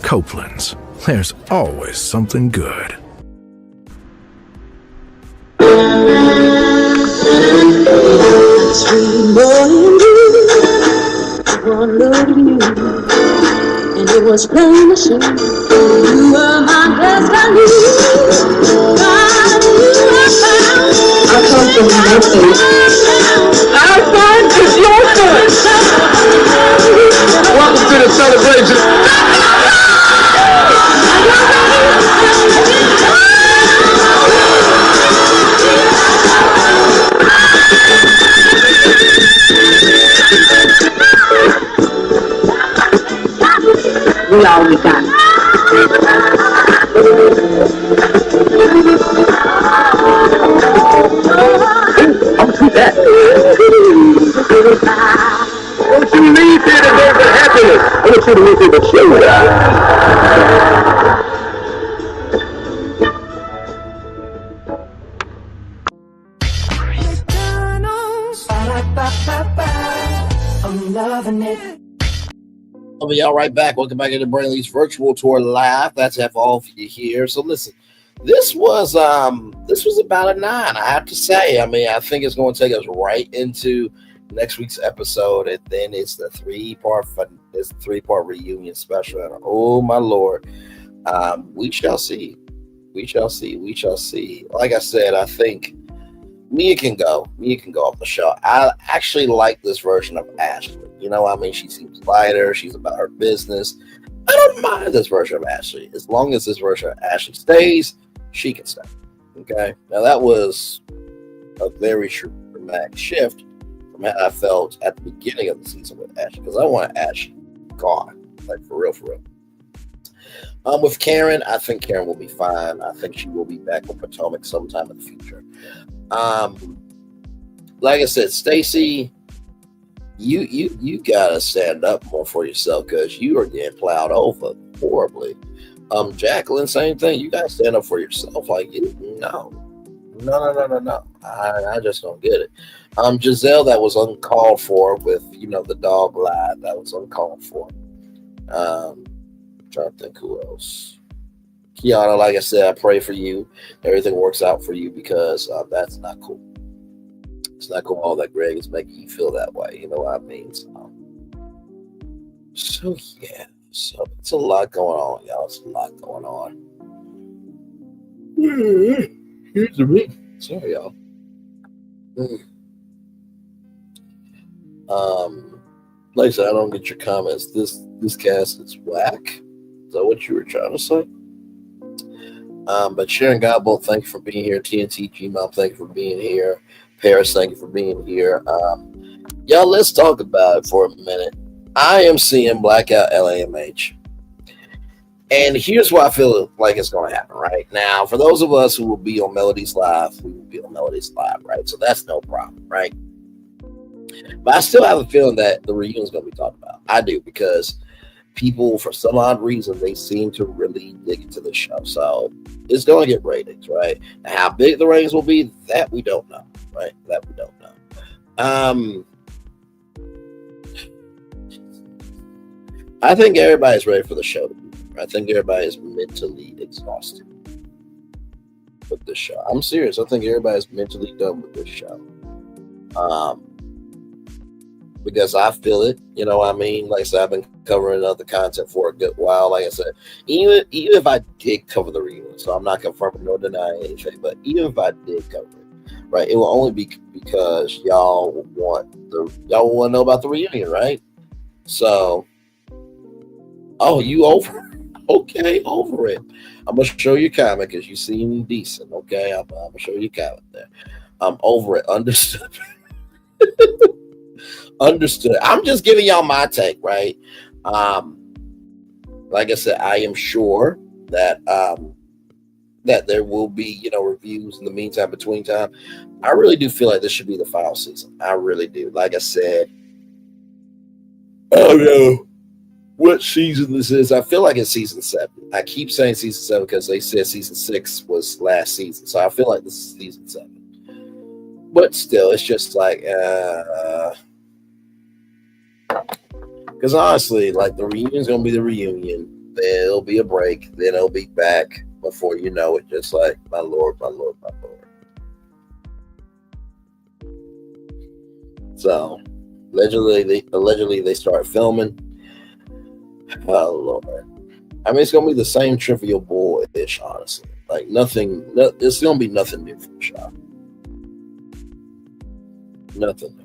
Copeland's. There's always something good. Sweet boy and blue, one look at you, and it was plain to see you were my destiny. God, you were found. I come from nothing. Our son is your son. Welcome to the celebration. We all we got. I'll do that. Don't you leave here today for happiness. I want you to leave here with show. I'm loving it. I'll be all right back. Welcome back to the Brainley's virtual tour live. That's for all of you here. So listen, this was about a 9. I have to say. I mean, I think it's going to take us right into next week's episode, and then it's the 3-part reunion special. And oh my Lord, we shall see. We shall see. Like I said, I think Mia can go off the show. I actually like this version of Ashley. You know, I mean, she seems lighter. She's about her business. I don't mind this version of Ashley. As long as this version of Ashley stays, she can stay. Okay? Now, that was a very dramatic shift from how I felt at the beginning of the season with Ashley, because I want Ashley gone. Like, for real. With Karen, I think Karen will be fine. I think she will be back on Potomac sometime in the future. Like I said, Stacy, you gotta stand up more for yourself, because you are getting plowed over horribly. Jacqueline, same thing. You gotta stand up for yourself. Like, no. I just don't get it. Giselle, that was uncalled for with, the dog lie. That was uncalled for. Trying to think who else. Keiara, like I said, I pray for you. Everything works out for you, because that's not cool. It's not cool all that Greg is making you feel that way. You know what I mean? So yeah. So it's a lot going on, y'all. It's a lot going on. Here's the ring. Sorry, y'all. Like I said, I don't get your comments. This cast is whack. Is that what you were trying to say? But Sharon Godbolt, thank you for being here. TNT G-Mom, thank you for being here. Paris, thank you for being here. Y'all, let's talk about it for a minute. I am seeing Blackout LAMH. And here's what I feel like it's going to happen right now. For those of us who will be on Melodies Live, we will be on Melodies Live, right? So that's no problem, right? But I still have a feeling that the reunion is going to be talked about. I do, because people, for some odd reason, they seem to really dig into the show. So it's going to get ratings, right? And how big the ratings will be, that we don't know, right? That we don't know. I think everybody's ready for the show to be. I think everybody is mentally exhausted with this show. I'm serious. I think everybody's mentally done with this show. Because I feel it, you know what I mean? Like I said, I've been covering other content for a good while. Like I said, even if I did cover the reunion, so I'm not confirming nor denying anything, but even if I did cover it, right, it will only be because y'all want to know about the reunion, right? So, oh, you over? Okay, over it. I'm gonna show you a comment because you seem decent. Okay, I'm gonna show you a comment there. I'm over it. Understood. Understood. I'm just giving y'all my take, right? Like I said, I am sure that that there will be, reviews in the meantime, between time. I really do feel like this should be the final season. I really do. Like I said, I don't know what season this is. I feel like it's season 7. I keep saying season 7 because they said season 6 was last season. So I feel like this is season 7. But still, it's just like, because honestly, like the reunion's going to be the reunion. Then it'll be a break. Then it'll be back before you know it. Just like, my Lord, my Lord, my Lord. So, allegedly they start filming. Oh, Lord. I mean, it's going to be the same Trivial Boy-ish, honestly. Like, it's going to be nothing new from the show. Nothing.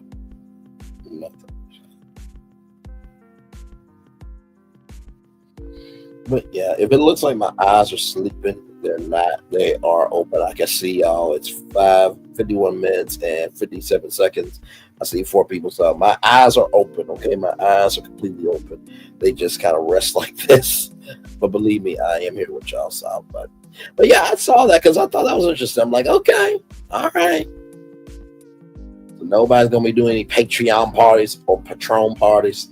But yeah, if it looks like my eyes are sleeping, they're not. They are open. I can see y'all. It's 51 minutes and 57 seconds. I see 4 people. So my eyes are open. Okay, my eyes are completely open. They just kind of rest like this. But believe me, I am here with y'all. So, but yeah, I saw that because I thought that was interesting. I'm like, okay, all right. So nobody's gonna be doing any Patreon parties or Patron parties.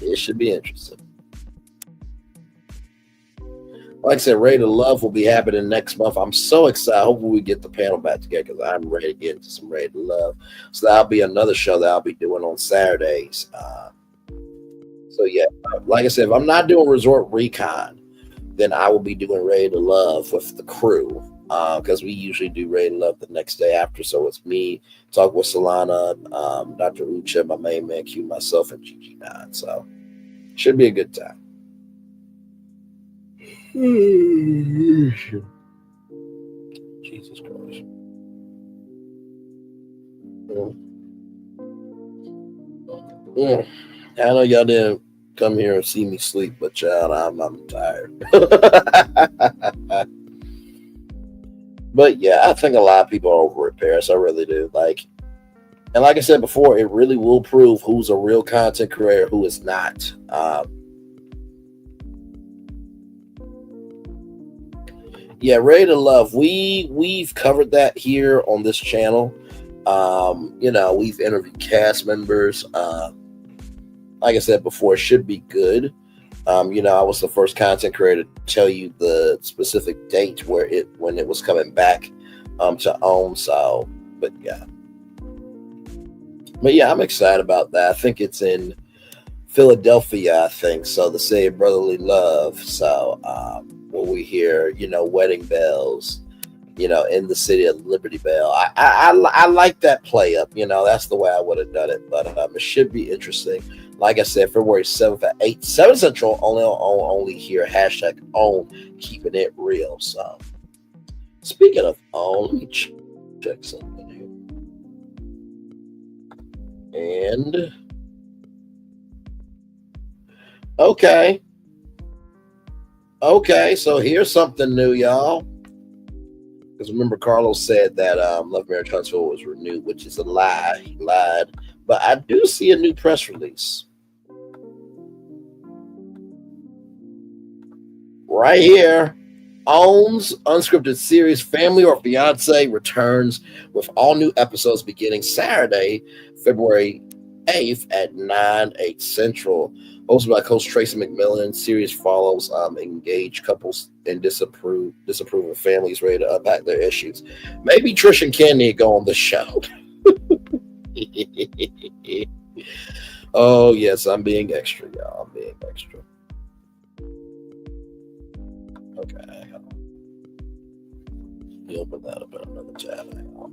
It should be interesting. Like I said, Raid of Love will be happening next month. I'm so excited. Hopefully we get the panel back together because I'm ready to get into some Raid of Love. So that'll be another show that I'll be doing on Saturdays. So yeah, like I said, if I'm not doing Resort Recon, then I will be doing Raid of Love with the crew because we usually do Raid of Love the next day after. So it's me, talk with Solana, Dr. Ucha, my main man Q, myself, and GG9. So should be a good time. Jesus Christ. I know y'all didn't come here and see me sleep, but child, I'm tired. But yeah, I think a lot of people are over it, Paris. I really do. And like I said before, it really will prove who's a real content creator, who is not. Yeah, Raid of Love. We've covered that here on this channel. We've interviewed cast members. Like I said before, it should be good. I was the first content creator to tell you the specific date when it was coming back to OWN. So, but yeah, I'm excited about that. I think it's in Philadelphia, I think. So the city of brotherly love. So when we hear, wedding bells, in the city of Liberty Bell, I like that play up. That's the way I would have done it. But it should be interesting. Like I said, February 7th at 7 Central, only here, #OWN, keeping it real. So, speaking of OWN, let me check something here. And, okay, so here's something new, y'all. Because remember, Carlos said that Love, Marriage, Huntsville was renewed, which is a lie. He lied. But I do see a new press release. Right here, OWN's unscripted series Family or Fiance returns with all new episodes beginning Saturday, February 8th at 9/8 Central. Hosted by Coach Tracy McMillan, series follows engaged couples and disapproving families ready to unpack their issues. Maybe Trish and Ken need to go on the show. Oh, yes, I'm being extra, y'all. I'm being extra. Okay, hang on. Let me open that up in another tab. Hang on.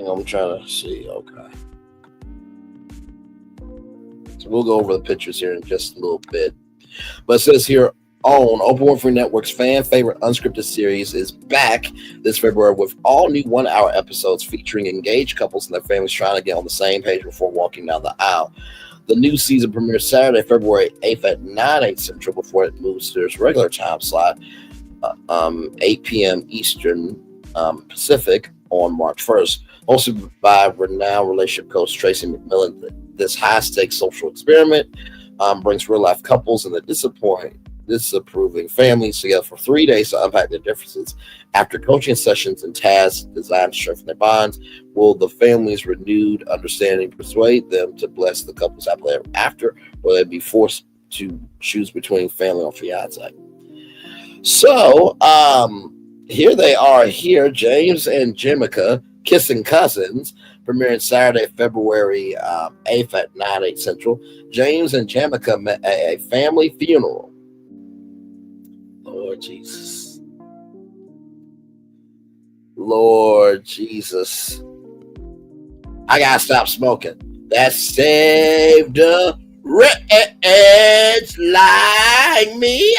I'm trying to see. Okay. So we'll go over the pictures here in just a little bit. But it says here, OWN, Open Winfrey Network's fan favorite unscripted series, is back this February with all new 1-hour episodes featuring engaged couples and their families trying to get on the same page before walking down the aisle. The new season premieres Saturday, February 8th at 9/8 Central before it moves to its regular time slot, 8 p.m. Eastern Pacific on March 1st. Hosted by renowned relationship coach Tracy McMillan, this high-stakes social experiment brings real-life couples and the disapproving families together for 3 days to unpack their differences. After coaching sessions and tasks designed to strengthen their bonds, will the family's renewed understanding persuade them to bless the couple's happily ever after, or will they be forced to choose between family or fiance? So, here they are here, James and Jemica, Kissing Cousins, premiering Saturday, February 8th at 9/8 Central. James and Jemica met at a family funeral. Lord Jesus. Lord Jesus. I gotta stop smoking. That saved a rich like me.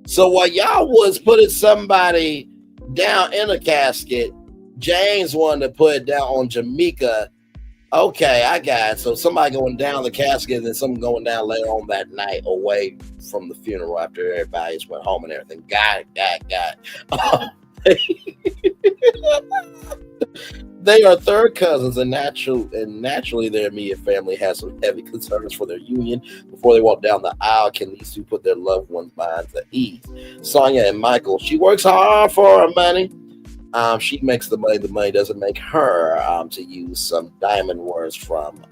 So while y'all was putting somebody down in a casket, James wanted to put it down on Jamaica. Okay, I got it. So somebody going down the casket and then someone going down later on that night away from the funeral after everybody's went home and everything. Got it. They are third cousins, and naturally their immediate family has some heavy concerns for their union. Before they walk down the aisle, can these two put their loved ones' minds at ease? Sonia and Michael, she works hard for her money. She makes the money. The money doesn't make her. To use some diamond words from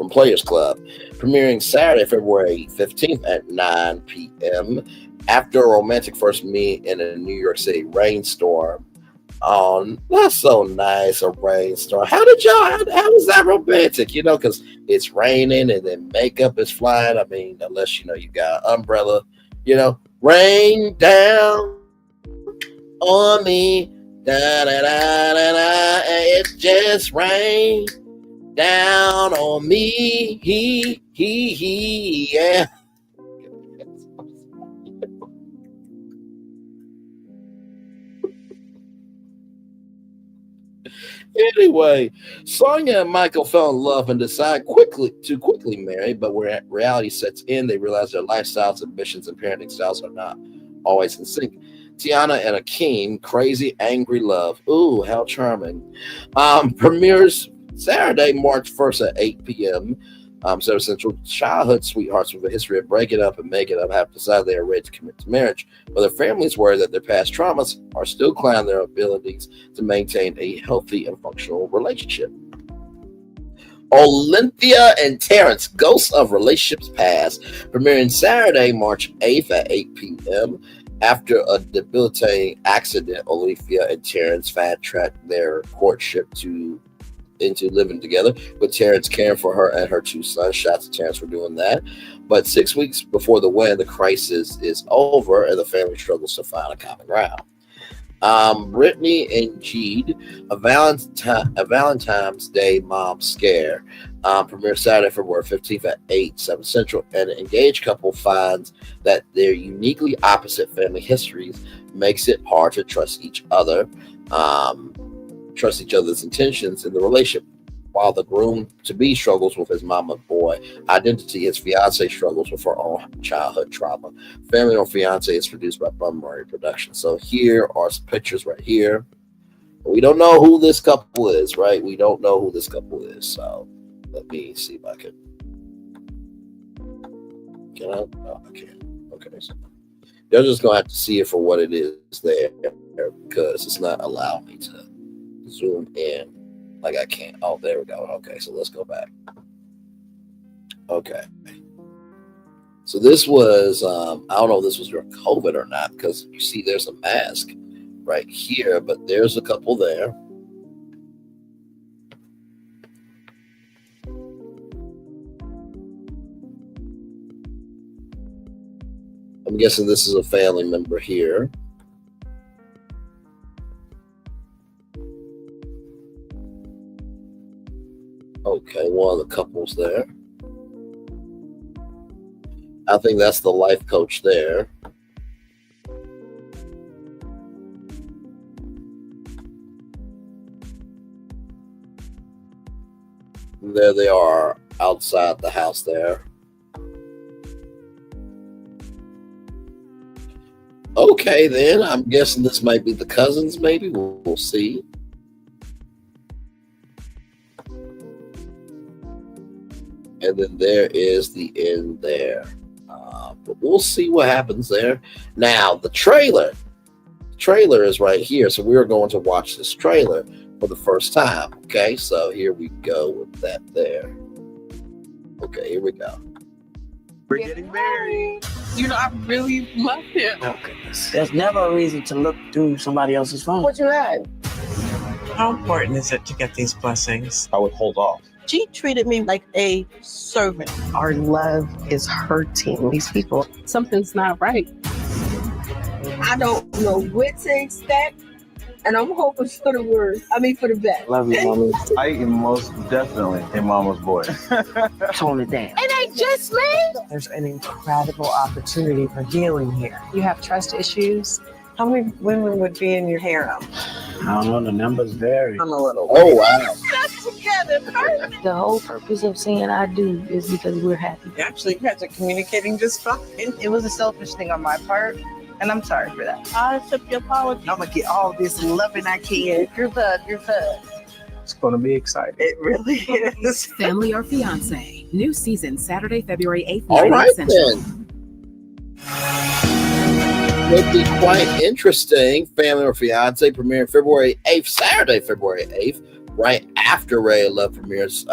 Players Club, premiering Saturday, February 15th at 9 p.m. After a romantic first meet in a New York City rainstorm. Not so nice, a rainstorm. How was that romantic? You know, because it's raining and then makeup is flying. I mean, unless, you got an umbrella, rain down on me. Da, da, da, da, da, it just rain down on me. Yeah. Anyway, Sonia and Michael fell in love and decide to quickly marry, but when reality sets in, they realize their lifestyles, ambitions, and parenting styles are not always in sync. Tiana and Akeem, Crazy Angry Love. Ooh, how charming. Premieres Saturday, March 1st at 8 p.m. Central Central. Childhood sweethearts with a history of breaking up and making up have decided they are ready to commit to marriage, but their families worry that their past traumas are still clouding their abilities to maintain a healthy and functional relationship. Olympia and Terrence, Ghosts of Relationships Past, premiering Saturday, March 8th at 8 p.m. After a debilitating accident, Olympia and Terrence fast-tracked their courtship into living together, with Terrence caring for her and her two sons. Shots at Terrence for doing that. But 6 weeks before the wedding, the crisis is over and the family struggles to find a common ground. Brittany and Jeed, a Valentine's Day mom scare, premieres Saturday, February 15th at 7 Central. And an engaged couple finds that their uniquely opposite family histories makes it hard to trust each other. Trust each other's intentions in the relationship. While the groom-to-be struggles with his mama boy identity, his fiance struggles with her own childhood trauma. Family on Fiance is produced by Bum Murray Productions. So here are some pictures right here. We don't know who this couple is, right? We don't know who this couple is. So let me see if I can. Can I? No, I can't. Okay. So you're just going to have to see it for what it is there, because it's not allowing me to zoom in like I can. Oh, there we go. Okay, so let's go back. Okay. So this was, I don't know if this was during COVID or not, because you see there's a mask right here, but there's a couple there. I'm guessing this is a family member here. Okay, one of the couples there. I think that's the life coach there. There they are outside the house there. Okay, then. I'm guessing this might be the cousins, maybe. We'll see. And then there is the end there. But we'll see what happens there. Now, the trailer is right here. So we're going to watch this trailer for the first time. Okay, so here we go with that there. Okay, here we go. We're getting married. You know, I really love him. Okay. There's never a reason to look through somebody else's phone. What you had? How important is it to get these blessings? I would hold off. She treated me like a servant. Our love is hurting these people. Something's not right. I don't know what to expect, and I'm hoping for the worst. For the best. Love you, mommy. I am most definitely a mama's boy. Tone it down. It ain't just me. There's an incredible opportunity for healing here. You have trust issues. How many women would be in your harem? I don't know, the numbers vary. I'm a little. Oh, wow. That's together. Perfect. The whole purpose of saying I do is because we're happy. Actually, you guys are communicating just fine. It was a selfish thing on my part, and I'm sorry for that. I accept your apology. I'm gonna get all this loving I can. You're good. It's gonna be exciting. It really is. Family or Fiance. New season Saturday, February 8th. All right, then. Would be quite interesting. Family or Fiance premiering February 8th, Saturday, February 8th, right after Ray Love premieres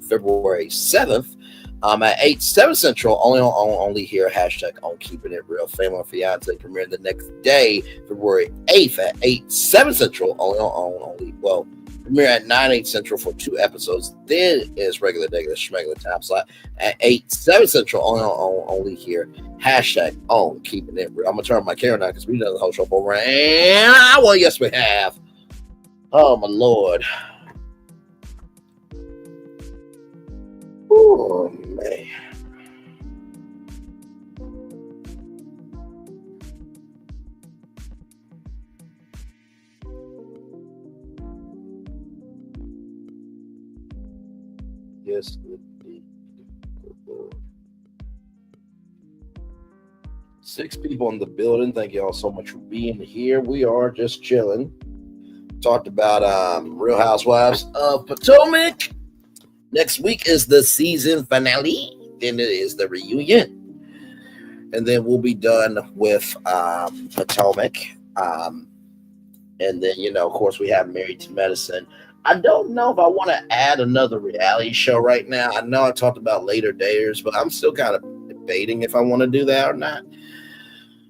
February 7th at 8/7 Central, only here, hashtag on Keeping It Real. Family or Fiance premiering the next day, February 8th at 8/7 Central, premiere at 9/8 Central for 2 episodes. Then is regular schmegular time slot at 8/7 Central, only here, hashtag on Keeping It Real. I'm gonna turn my camera now because we done the whole show over, and yes, we have. Oh my Lord. Oh man. Yes, indeed. Good Lord. 6 people in the building. Thank you all so much for being here. We are just chilling. Talked about Real Housewives of Potomac. Next week is the season finale. Then it is the reunion. And then we'll be done with Potomac. And then, of course, we have Married to Medicine. I don't know if I want to add another reality show right now. I know I talked about Later Daters, but I'm still kind of debating if I want to do that or not.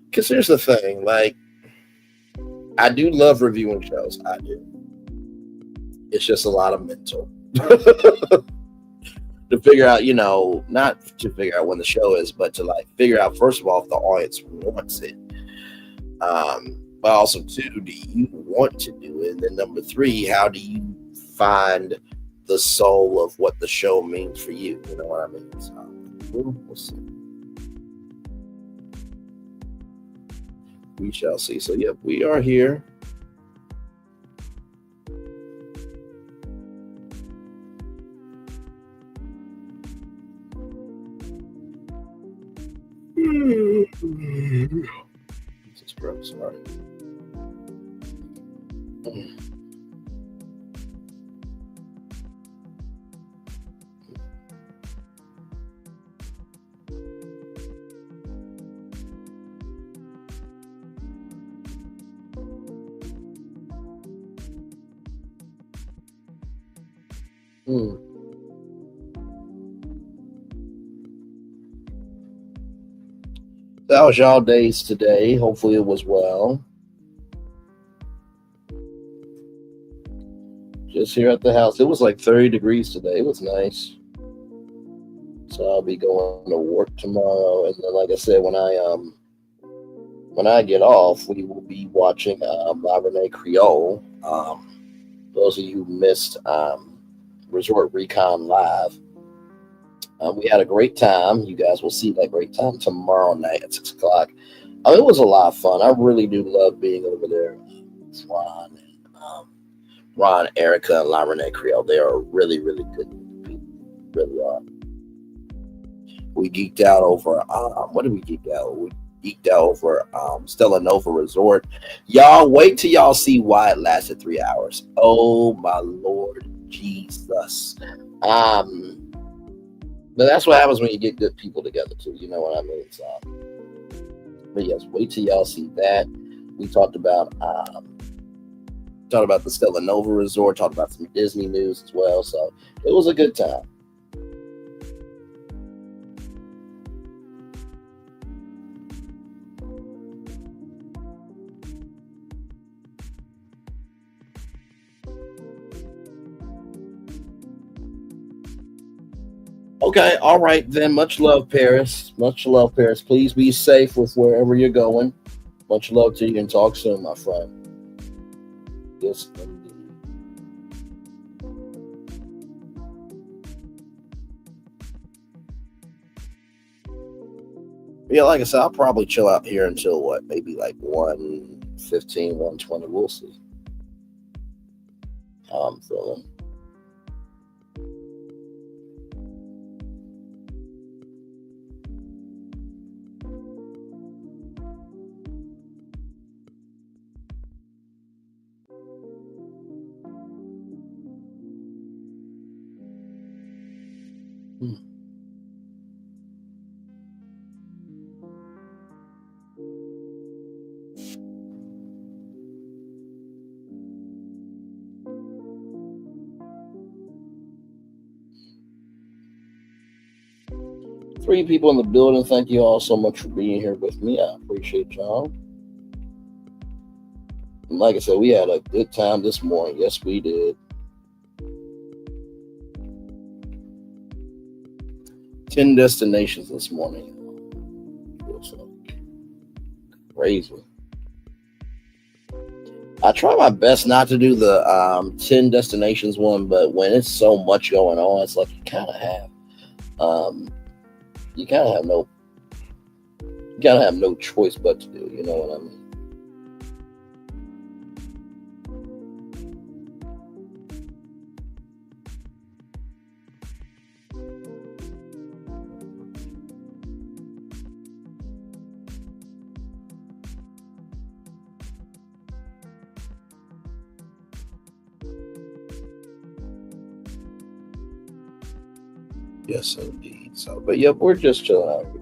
Because here's the thing, I do love reviewing shows. I do. It's just a lot of mental. To figure out, not to figure out when the show is, but to figure out, first of all, if the audience wants it. But also, 2, do you want to do it? And then number 3, how do you find the soul of what the show means for you? You know what I mean? So, we'll see. We shall see. So, yep, we are here. Jesus Christ, sorry. That was y'all days today. Hopefully it was well. Just here at the house. It was 30 degrees today. It was nice. So I'll be going to work tomorrow. And then, like I said, when I get off, we will be watching La Renee Creole. Those of you who missed Resort Recon Live. We had a great time. You guys will see that great time tomorrow night at 6 o'clock. It was a lot of fun. I really do love being over there. It's Ron, Erica, and La Renee Creole. They are really, really good people. really are. We geeked out over what did we geek out? We geeked out over Stella Nova Resort. Y'all wait till y'all see why it lasted 3 hours. Oh my Lord Jesus. But that's what happens when you get good people together too. You know what I mean? So, but yes, wait till y'all see that. We talked about the Stella Nova Resort, talked about some Disney news as well. So it was a good time. Okay, all right then. Much love, Paris. Much love, Paris. Please be safe with wherever you're going. Much love to you and talk soon, my friend. Yes, indeed. Yeah, like I said, I'll probably chill out here until what? Maybe like 1:15, 1:20. We'll see how I'm feeling. Three people in the building. Thank you all so much for being here with me. I appreciate y'all. And like I said, we had a good time this morning. Yes, we did. 10 destinations this morning. Crazy. I try my best not to do the 10 destinations one, but when it's so much going on, it's like you kind of have no choice but to do. You know what I mean? Yes, indeed. So, but yep, we're just chilling out here.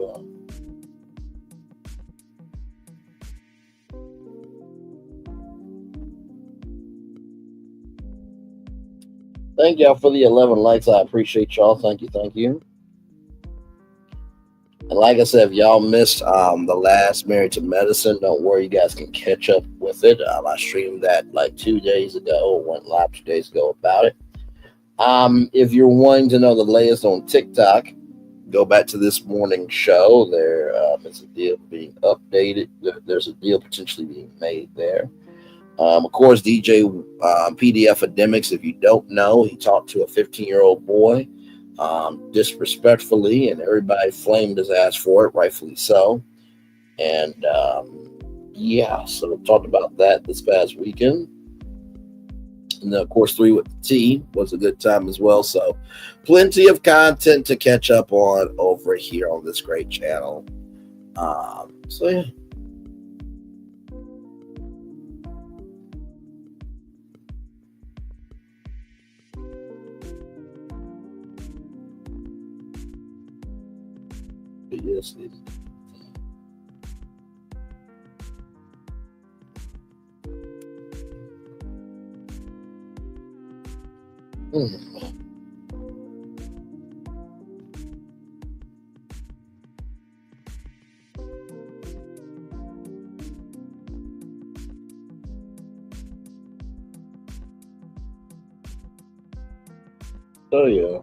Thank y'all for the 11 likes. I appreciate y'all. Thank you. Thank you. And like I said, if y'all missed the last Married to Medicine, don't worry, you guys can catch up with it. I streamed that like 2 days ago, went live 2 days ago about it. If you're wanting to know the latest on TikTok, go back to this morning's show. There is a deal being updated. There's a deal potentially being made there. Of course, DJ PDF Ademics, if you don't know, he talked to a 15-year-old boy disrespectfully, and everybody flamed his ass for it, rightfully so. And yeah, so we talked about that this past weekend. And then, of course, 3 with the T was a good time as well. So plenty of content to catch up on over here on this great channel. So, yeah. Yes, it is. Oh, yeah.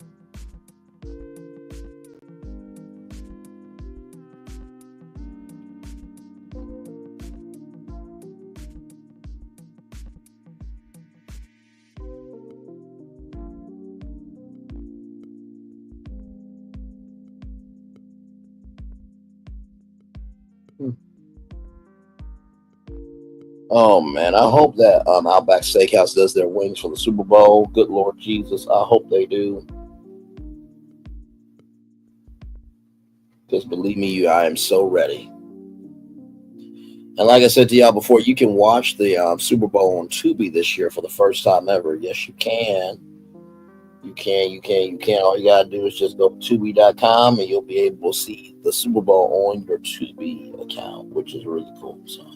Oh man, I hope that Outback Steakhouse does their wings for the Super Bowl. Good Lord Jesus, I hope they do. Because believe me, I am so ready. And like I said to y'all before, you can watch the Super Bowl on Tubi this year for the first time ever. Yes, you can. You can. All you got to do is just go to Tubi.com and you'll be able to see the Super Bowl on your Tubi account, which is really cool. So.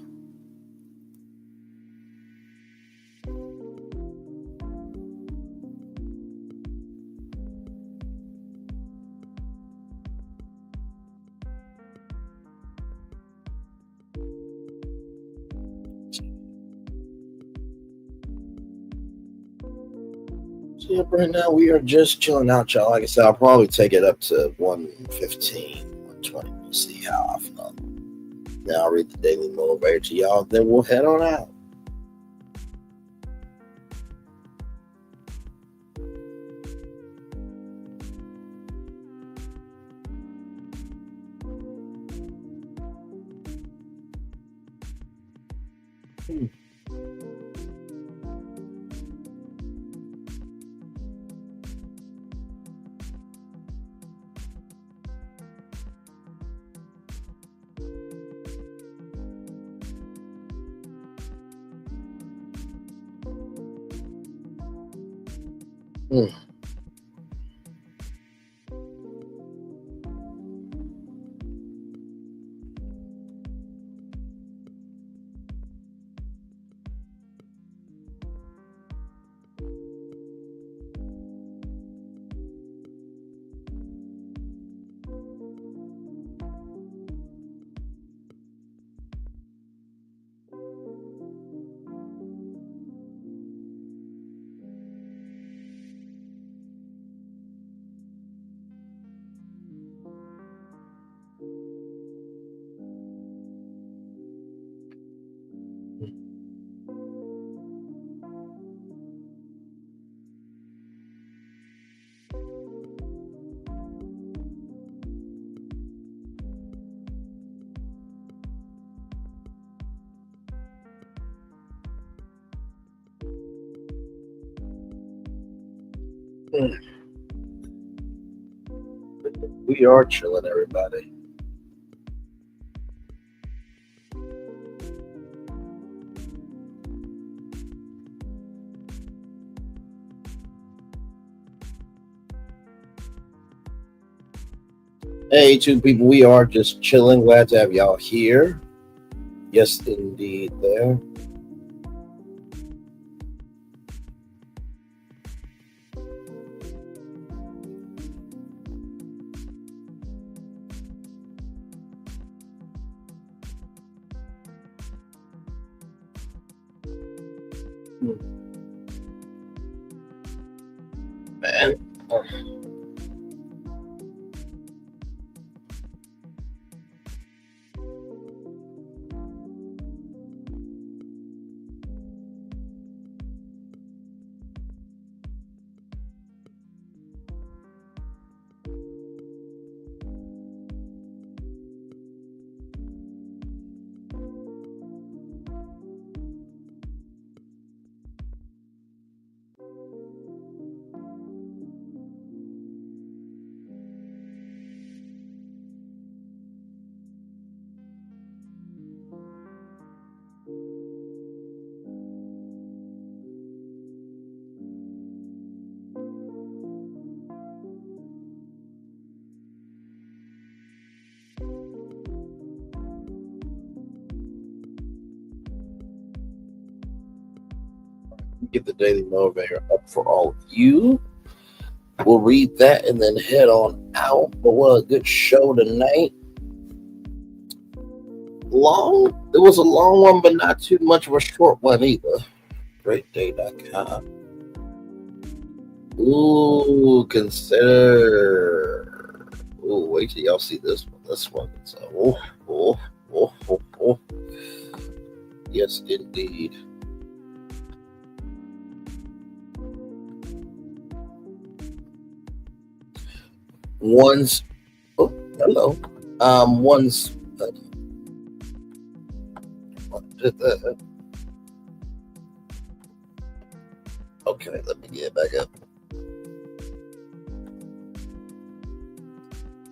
Yeah, right now we are just chilling out, y'all. Like I said, I'll probably take it up to 115, 120. We'll see how I feel. Now I'll read the Daily Motivator to y'all, then we'll head on out. We are chilling, everybody. Hey, two people, we are just chilling. Glad to have y'all here. Yes, indeed, there. Man. Get the Daily Motivator up for all of you. We'll read that and then head on out. But what a good show tonight. Long. It was a long one, but not too much of a short one either. GreatDay.com. Ooh, consider. Ooh, wait till y'all see this one. This one. So, oh. Yes, indeed. One's, oh, hello. One's, okay, let me get back up.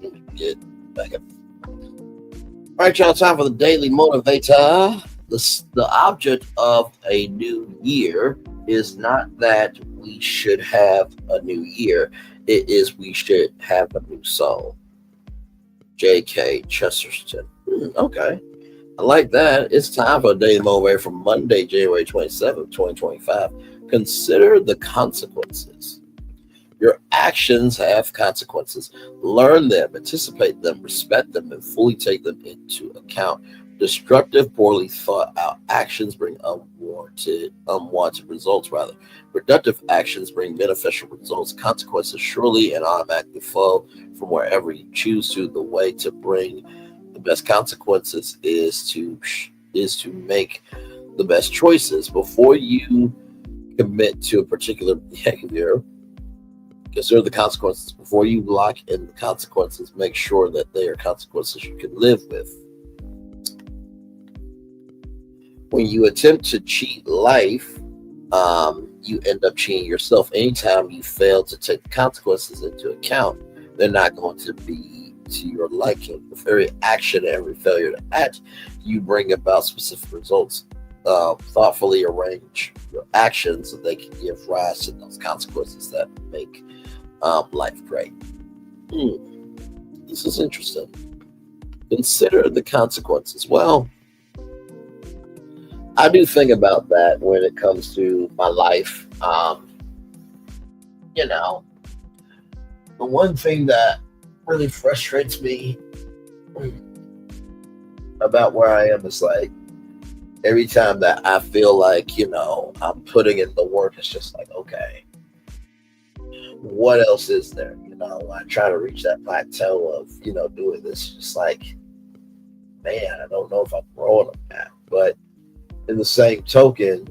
Let me get Back up. All right, y'all, time for the Daily Motivator. The object of a new year is not that we should have a new year. It is we should have a new soul. J.K. Chesterton. Okay. I like that. It's time for a Daily Motivator for Monday, January 27th, 2025. Consider the consequences. Your actions have consequences. Learn them, anticipate them, respect them, and fully take them into account. Destructive, poorly thought out actions bring unwanted results, rather. Productive actions bring beneficial results. Consequences surely and automatically flow from wherever you choose to. The way to bring the best consequences is to make the best choices. Before you commit to a particular behavior, consider the consequences. Before you lock in the consequences, make sure that they are consequences you can live with. When you attempt to cheat life, you end up cheating yourself. Anytime you fail to take the consequences into account, they're not going to be to your liking. With every action, every failure to act, you bring about specific results. Thoughtfully arrange your actions so they can give rise to those consequences that make life great. This is interesting. Consider the consequences. Well, I do think about that when it comes to my life. The one thing that really frustrates me about where I am is like every time that I feel like, I'm putting in the work, it's just like, okay, what else is there? I try to reach that plateau of, doing this. Just like, man, I don't know if I'm growing up now. But in the same token,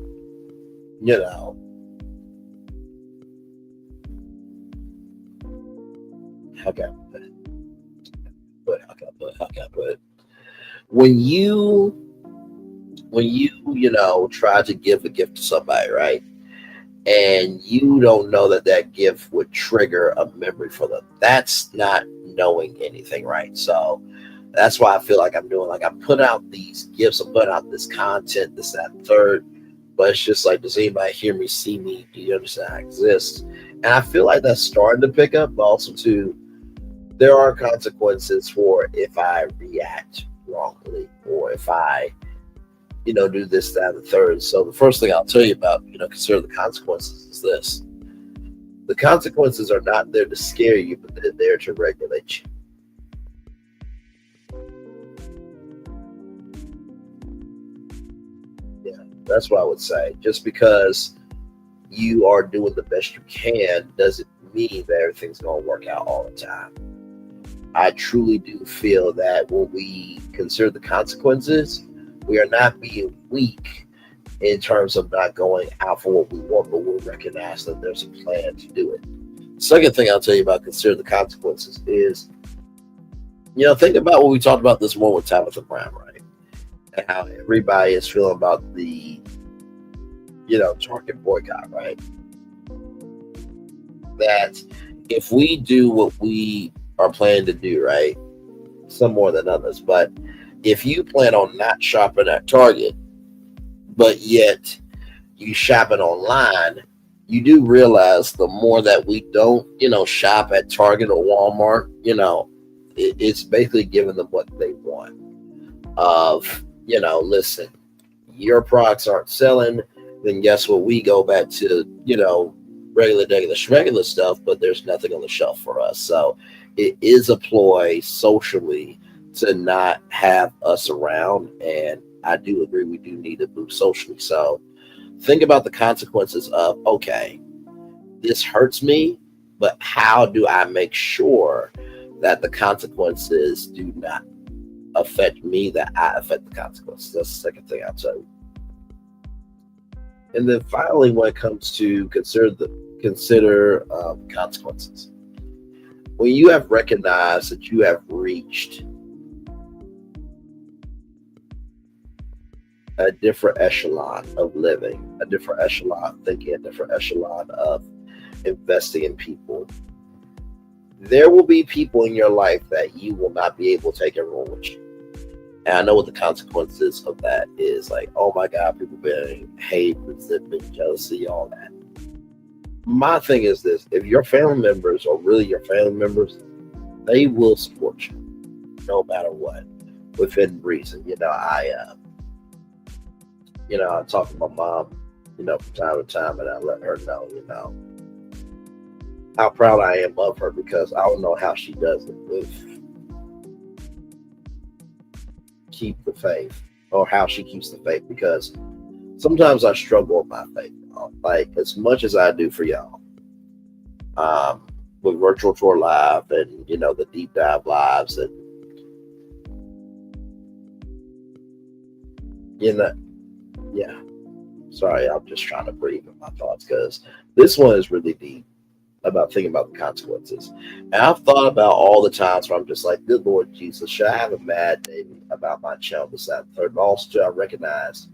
how can I put it? When you try to give a gift to somebody, right? And you don't know that gift would trigger a memory for them. That's not knowing anything, right? So that's why I feel like I'm doing, like, I'm putting out these gifts, I'm putting out this content, this, that, and third. But it's just like, does anybody hear me, see me? Do you understand I exist? And I feel like that's starting to pick up, but also too, there are consequences for if I react wrongly or if I, do this, that, and the third. So the first thing I'll tell you about, consider the consequences is this. The consequences are not there to scare you, but they're there to regulate you. Yeah, that's what I would say. Just because you are doing the best you can doesn't mean that everything's going to work out all the time. I truly do feel that when we consider the consequences, we are not being weak in terms of not going out for what we want, but we'll recognize that there's a plan to do it. Second thing I'll tell you about consider the consequences is, think about what we talked about this morning with Tabitha Brown, right? And how everybody is feeling about the, Target boycott, right? That if we do what we are planning to do, right? Some more than others, but if you plan on not shopping at Target, but yet you shopping online, you do realize the more that we don't, shop at Target or Walmart, it's basically giving them what they want. Listen, your products aren't selling, then guess what? We go back to, regular stuff, but there's nothing on the shelf for us. So it is a ploy socially to not have us around, and I do agree we do need to move socially. So think about the consequences of, okay, this hurts me, but how do I make sure that the consequences do not affect me, that I affect the consequences? That's the second thing I'll tell you. And then finally, when it comes to consider consequences, when you have recognized that you have reached a different echelon of living, a different echelon of thinking, a different echelon of investing in people, there will be people in your life that you will not be able to take everyone with you. And I know what the consequences of that is. Like, oh my God, people being hate, resentment, jealousy, all that. My thing is this: if your family members are really your family members, they will support you no matter what, within reason. I talk to my mom, from time to time, and I let her know, how proud I am of her, because I don't know how she does it with keep the faith, or how she keeps the faith, because sometimes I struggle with my faith, like as much as I do for y'all, with Virtual Tour Live and, the Deep Dive Lives, and, yeah. Sorry, I'm just trying to breathe in my thoughts, because this one is really deep about thinking about the consequences. And I've thought about all the times where I'm just like, good Lord Jesus, should I have a mad day about my channel, this, that, and third? But also, I recognize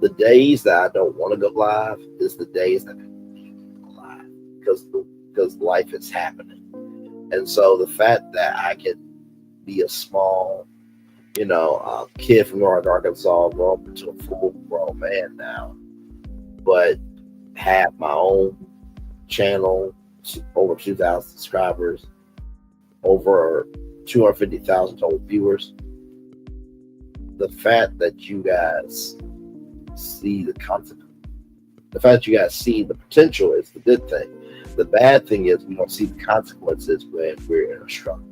the days that I don't want to go live is the days that people need to go live, because life is happening. And so the fact that I can be a small, kid from North Arkansas, grow up into a full-grown man now, but have my own channel, over 2,000 subscribers, over 250,000 total viewers. The fact that you guys see the consequence, the fact that you guys see the potential is the good thing. The bad thing is we don't see the consequences when we're in a struggle.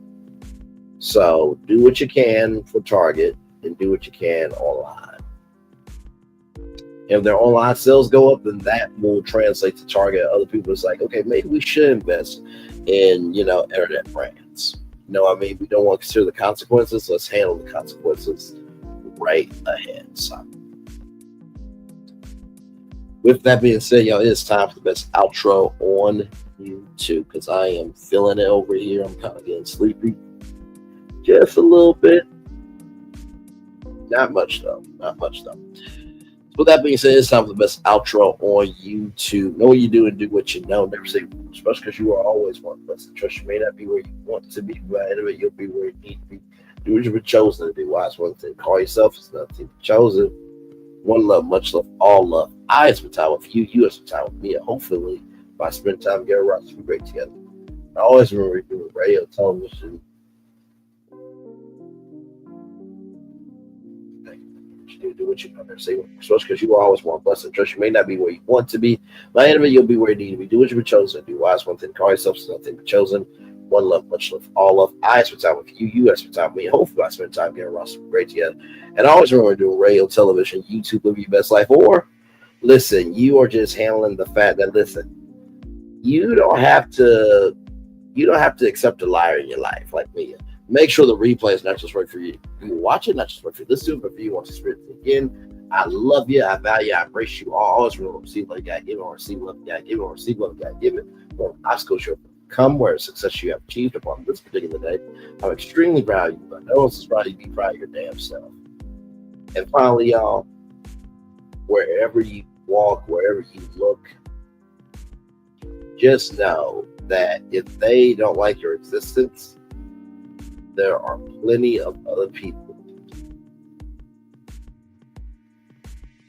So do what you can for Target and do what you can online. If their online sales go up, then that will translate to Target. Other people, it's like, okay, maybe we should invest in, internet brands. We don't want to consider the consequences. Let's handle the consequences right ahead. So, with that being said, y'all, it's time for the best outro on YouTube, because I am feeling it over here. I'm kind of getting sleepy. Just a little bit. Not much though. With that being said, it's time for the best outro on YouTube. Know what you do and do what you know. Never say, especially because you are always one person. Trust you may not be where you want to be, but anyway, you'll be where you need to be. Do what you've been chosen to do. Wise one thing. Call yourself. It's nothing chosen. One love, much love, all love. I spend time with you. You spend time with me. And hopefully, if I spend time together, we'll be great together. I always remember doing radio, television. Do what you know. Say, especially because you always want blessing. Trust you may not be where you want to be. By the end of it, you'll be where you need to be. Do what you've been chosen. Do wise one thing. Call yourself nothing but chosen. One love, much love, all love. I spend time with you. You spend time with me. Hopefully, I spend time getting around some great together. And I always remember doing radio, television, YouTube, live your best life. Or listen, you are just handling the fact that you don't have to accept a liar in your life like me. Make sure the replay is not just right for you. You watch it, not just right for you. Listen to it, but if you want to experience it again, I love you. I value you. I embrace you. I always remember receive what you got to give, or receive what you got to give, or receive what you got to give it. Or obstacles you come where success you have achieved upon this particular day. I'm extremely proud of you, but no one's proud of you. Be proud of your damn self. And finally, y'all, wherever you walk, wherever you look, just know that if they don't like your existence, there are plenty of other people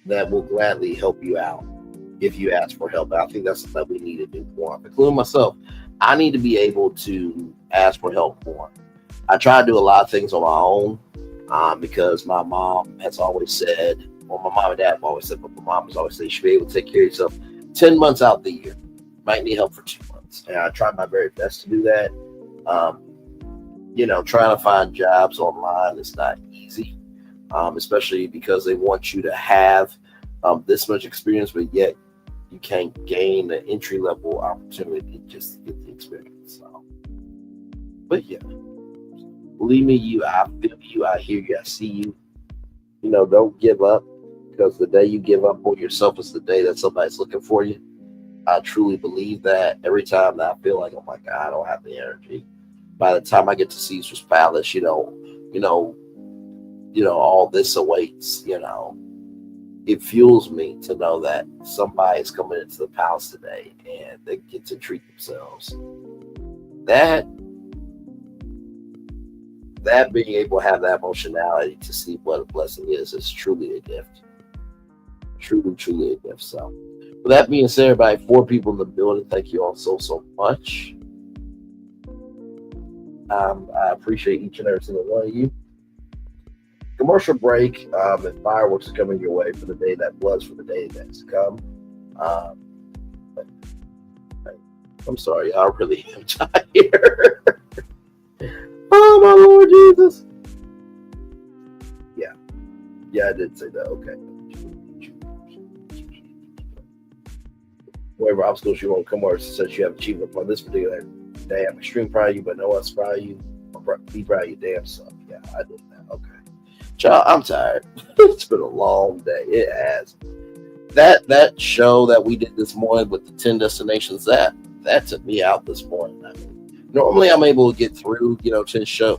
that will gladly help you out if you ask for help. I think that's something we need to do more, including myself. I need to be able to ask for help more. I try to do a lot of things on my own because my mom has always said, or my mom and dad have always said, but my mom has always said you should be able to take care of yourself 10 months out the year. Might need help for 2 months. And I try my very best to do that. Trying to find jobs online is not easy, especially because they want you to have this much experience, but yet you can't gain an entry-level opportunity just to get the experience. So, but yeah, believe me, I feel you, I hear you, I see you. Don't give up, because the day you give up on yourself is the day that somebody's looking for you. I truly believe that. Every time that I feel like, oh my God, I don't have the energy, by the time I get to Caesar's Palace, all this awaits. It fuels me to know that somebody's coming into the palace today and they get to treat themselves. That that being able to have that emotionality to see what a blessing is truly a gift. Truly a gift. So, with that being said, everybody, 4 people in the building. Thank you all so much. I appreciate each and every single one of you. Commercial break, and fireworks are coming your way for the day that was, for the day that's come. I'm sorry, I really am tired. Oh my Lord Jesus. Yeah, I did say that. Okay. Whatever obstacles you want to come over since you have achieved upon this particular day, I'm extremely proud of you, but no one's proud of you. Be proud of your damn self. Yeah, I did that. Okay. Child, I'm tired. It's been a long day. It has. That show that we did this morning with the 10 destinations, that took me out this morning. I mean, normally I'm able to get through, 10 shows.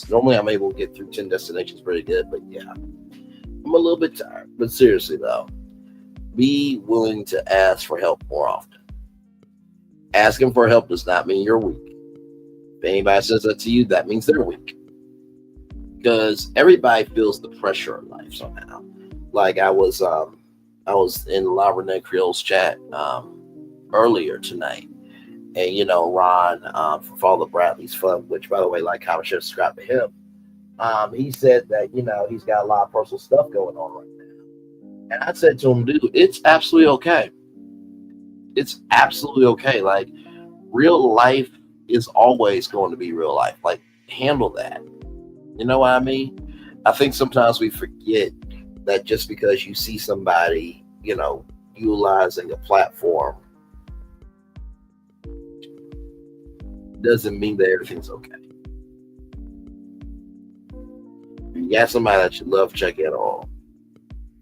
Normally I'm able to get through 10 destinations pretty good, but yeah, I'm a little bit tired. But seriously though, be willing to ask for help more often. Asking for help does not mean you're weak. If anybody says that to you, that means they're weak. Because everybody feels the pressure of life somehow. Like I was in La Renee Creole's chat earlier tonight, and Ron from Father Bradley's Fun, which by the way, like, comment, share, subscribe to him. He said that he's got a lot of personal stuff going on right now, and I said to him, dude, it's absolutely okay. It's absolutely okay. Like, real life is always going to be real life. Like, handle that. You know what I mean? I think sometimes we forget that just because you see somebody, utilizing a platform doesn't mean that everything's okay. You got somebody that you love, check in on.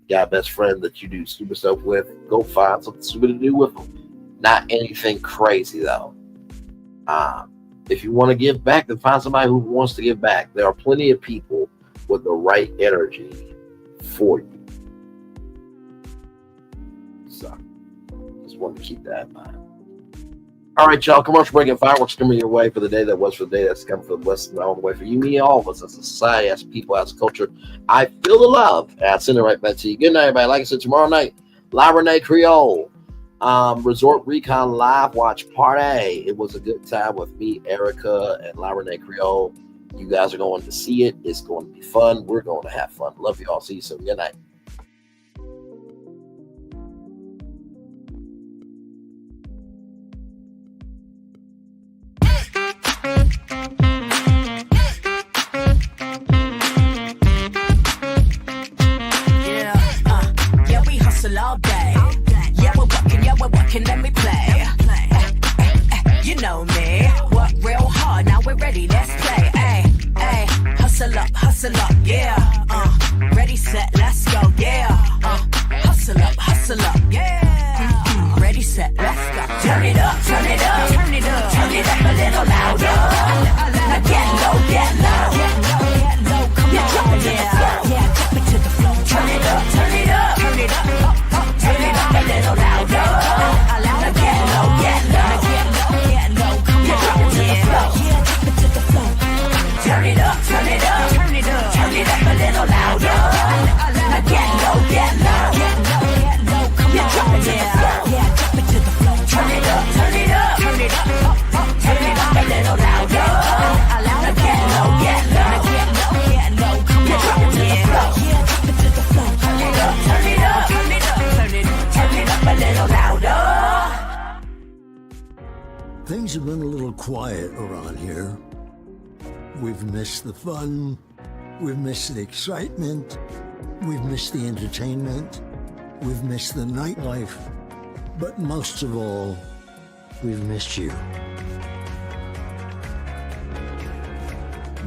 You got a best friend that you do stupid stuff with, go find something stupid to do with them. Not anything crazy though. If you want to give back, then find somebody who wants to give back. There are plenty of people with the right energy for you. So, just want to keep that in mind. All right, y'all. Commercial break and fireworks coming your way for the day that was, for the day that's coming for the West, and on the way for you, me, all of us as a society, as people, as a culture. I feel the love, and I send it right back to you. Good night, everybody. Like I said, tomorrow night, La Renee Creole. Resort Recon Live Watch Party. It was a good time with me, Erica, and La Renee Creole. You guys are going to see it. It's going to be fun. We're going to have fun. Love you all. See you soon. Good night. Yeah, we hustle all day. Yeah, we're working, let me play. You know me, work real hard, now we're ready, let's play. Hustle up, yeah. Ready, set, let's go, yeah. Hustle up, yeah. Ready, set, let's go. Turn it up, turn it up, turn it up, turn it up a little louder. Now get low, get low, come on, yeah, drop it to the floor. Turn it up, turn it up, turn it up. Turn it up a little louder. Now get low, come on, drop it to the floor. Yeah, drop it to the floor. Turn it up, turn it up, turn it up, turn it up a little louder. Now get low, come on, drop it to the floor. Yeah, drop it to the floor. Turn it up, turn it up, turn it up, turn it up a little louder. Now get low, come on, drop it to the floor. Yeah, drop it to the floor. Turn it up, turn it up, turn it up, turn it up a little louder. Things have been a little quiet around here. We've missed the fun. We've missed the excitement. We've missed the entertainment. We've missed the nightlife. But most of all, we've missed you.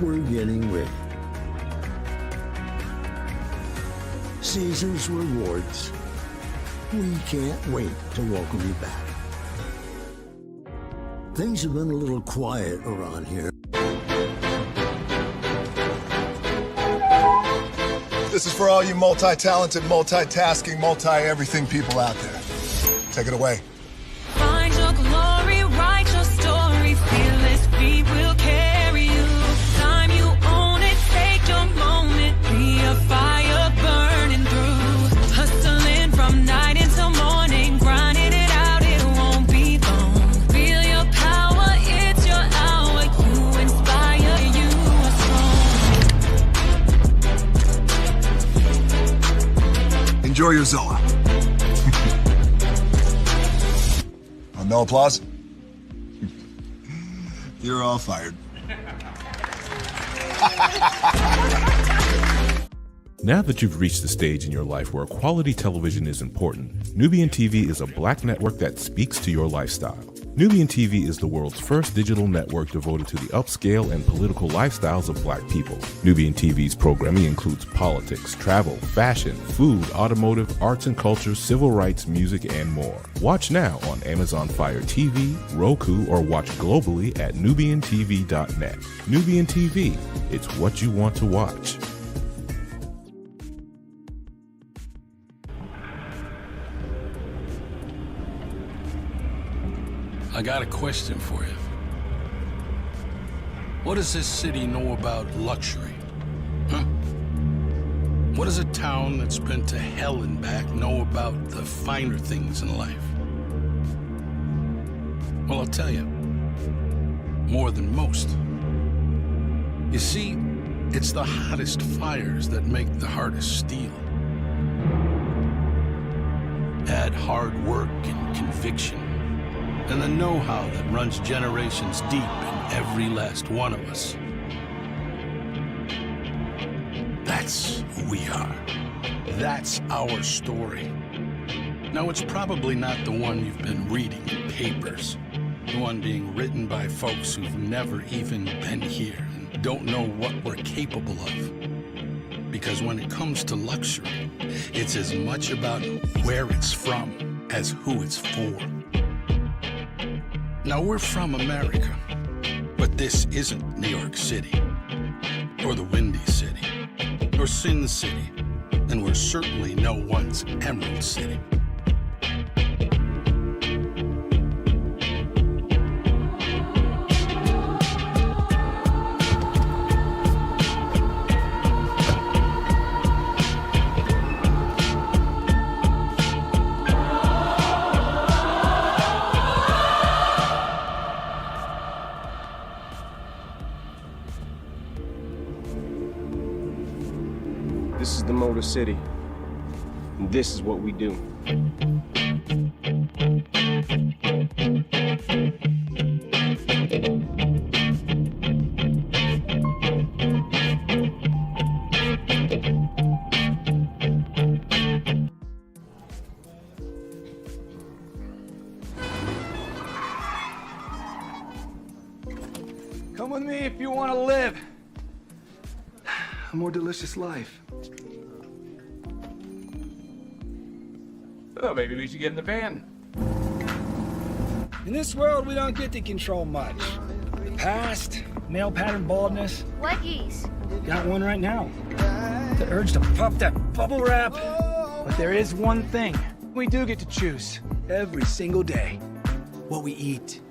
We're getting ready. Caesar's Rewards. We can't wait to welcome you back. Things have been a little quiet around here. This is for all you multi-talented, multitasking, multi-everything people out there. Take it away. Find your glory, write your story, fearless feet will carry you. Time Enjoy your Zilla. No applause? You're all fired. Now that you've reached the stage in your life where quality television is important, Nubian TV is a black network that speaks to your lifestyle. Nubian TV is the world's first digital network devoted to the upscale and political lifestyles of black people. Nubian TV's programming includes politics, travel, fashion, food, automotive, arts and culture, civil rights, music, and more. Watch now on Amazon Fire TV, Roku, or watch globally at nubiantv.net. Nubian TV, it's what you want to watch. I got a question for you. What does this city know about luxury? Huh? What does a town that's been to hell and back know about the finer things in life? Well, I'll tell you. More than most. You see, it's the hottest fires that make the hardest steel. Add hard work and conviction, and the know-how that runs generations deep in every last one of us. That's who we are. That's our story. Now, it's probably not the one you've been reading in papers, the one being written by folks who've never even been here and don't know what we're capable of. Because when it comes to luxury, it's as much about where it's from as who it's for. Now, we're from America, but this isn't New York City, or the Windy City, or Sin City, and we're certainly no one's Emerald City. This is the Motor City, and this is what we do. Come with me if you want to live a more delicious life. Oh, maybe we should get in the van. In this world, we don't get to control much. The past, male pattern baldness. Leggies. Got one right now. The urge to puff that bubble wrap. But there is one thing we do get to choose every single day: what we eat.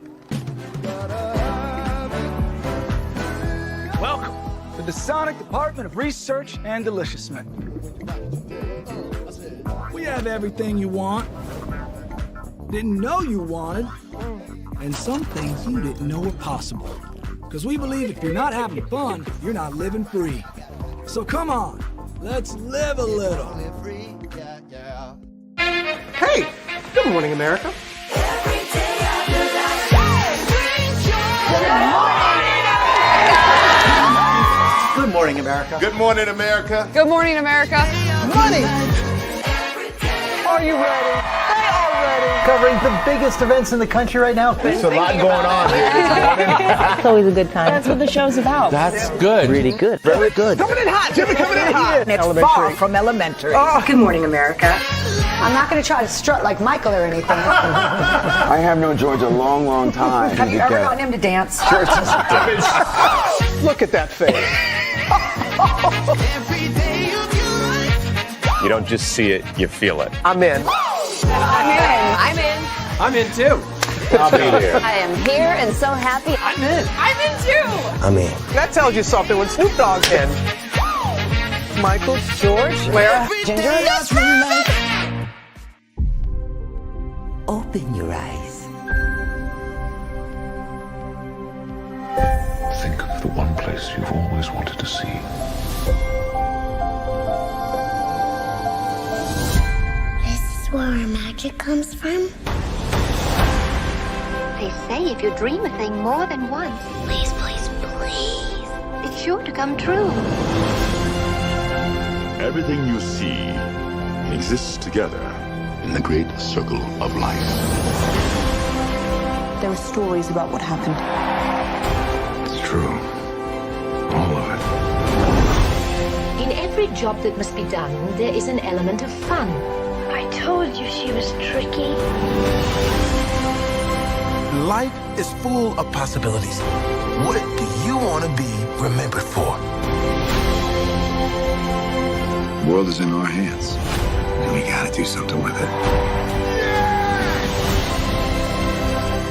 Welcome to the Sonic Department of Research and Deliciousment. We have everything you want, didn't know you wanted, and some things you didn't know were possible. Because we believe if you're not having fun, you're not living free. So come on, let's live a little. Hey, good morning, America. Good morning, America. Good morning, America. Good morning, America. Money! Are you ready? They are ready. Covering the biggest events in the country right now. There's a lot going on here this morning. It's always a good time. That's what the show's about. That's good. Really good. Very good. Coming in hot, Jimmy, coming in hot. It's far from elementary. Good morning, America. I'm not going to try to strut like Michael or anything. I have known George a long, long time. Have you ever gotten him to dance? Look at that face. You don't just see it, you feel it. I'm in. I'm in. I'm in. I'm in too. I'll be here. I am here and so happy. I'm in. I'm in too. I'm in. That tells you something when Snoop Dogg's in. Michael, George, Clara, Ginger. Open your eyes. Think of the one place you've always wanted to see. where our magic comes from? They say if you dream a thing more than once, Please, please, please. it's sure to come true. Everything you see exists together in the great circle of life. There were stories about what happened. It's true. All of it. In every job that must be done, there is an element of fun. I told you she was tricky. Life is full of possibilities. What do you want to be remembered for? The world is in our hands, and we gotta do something with it.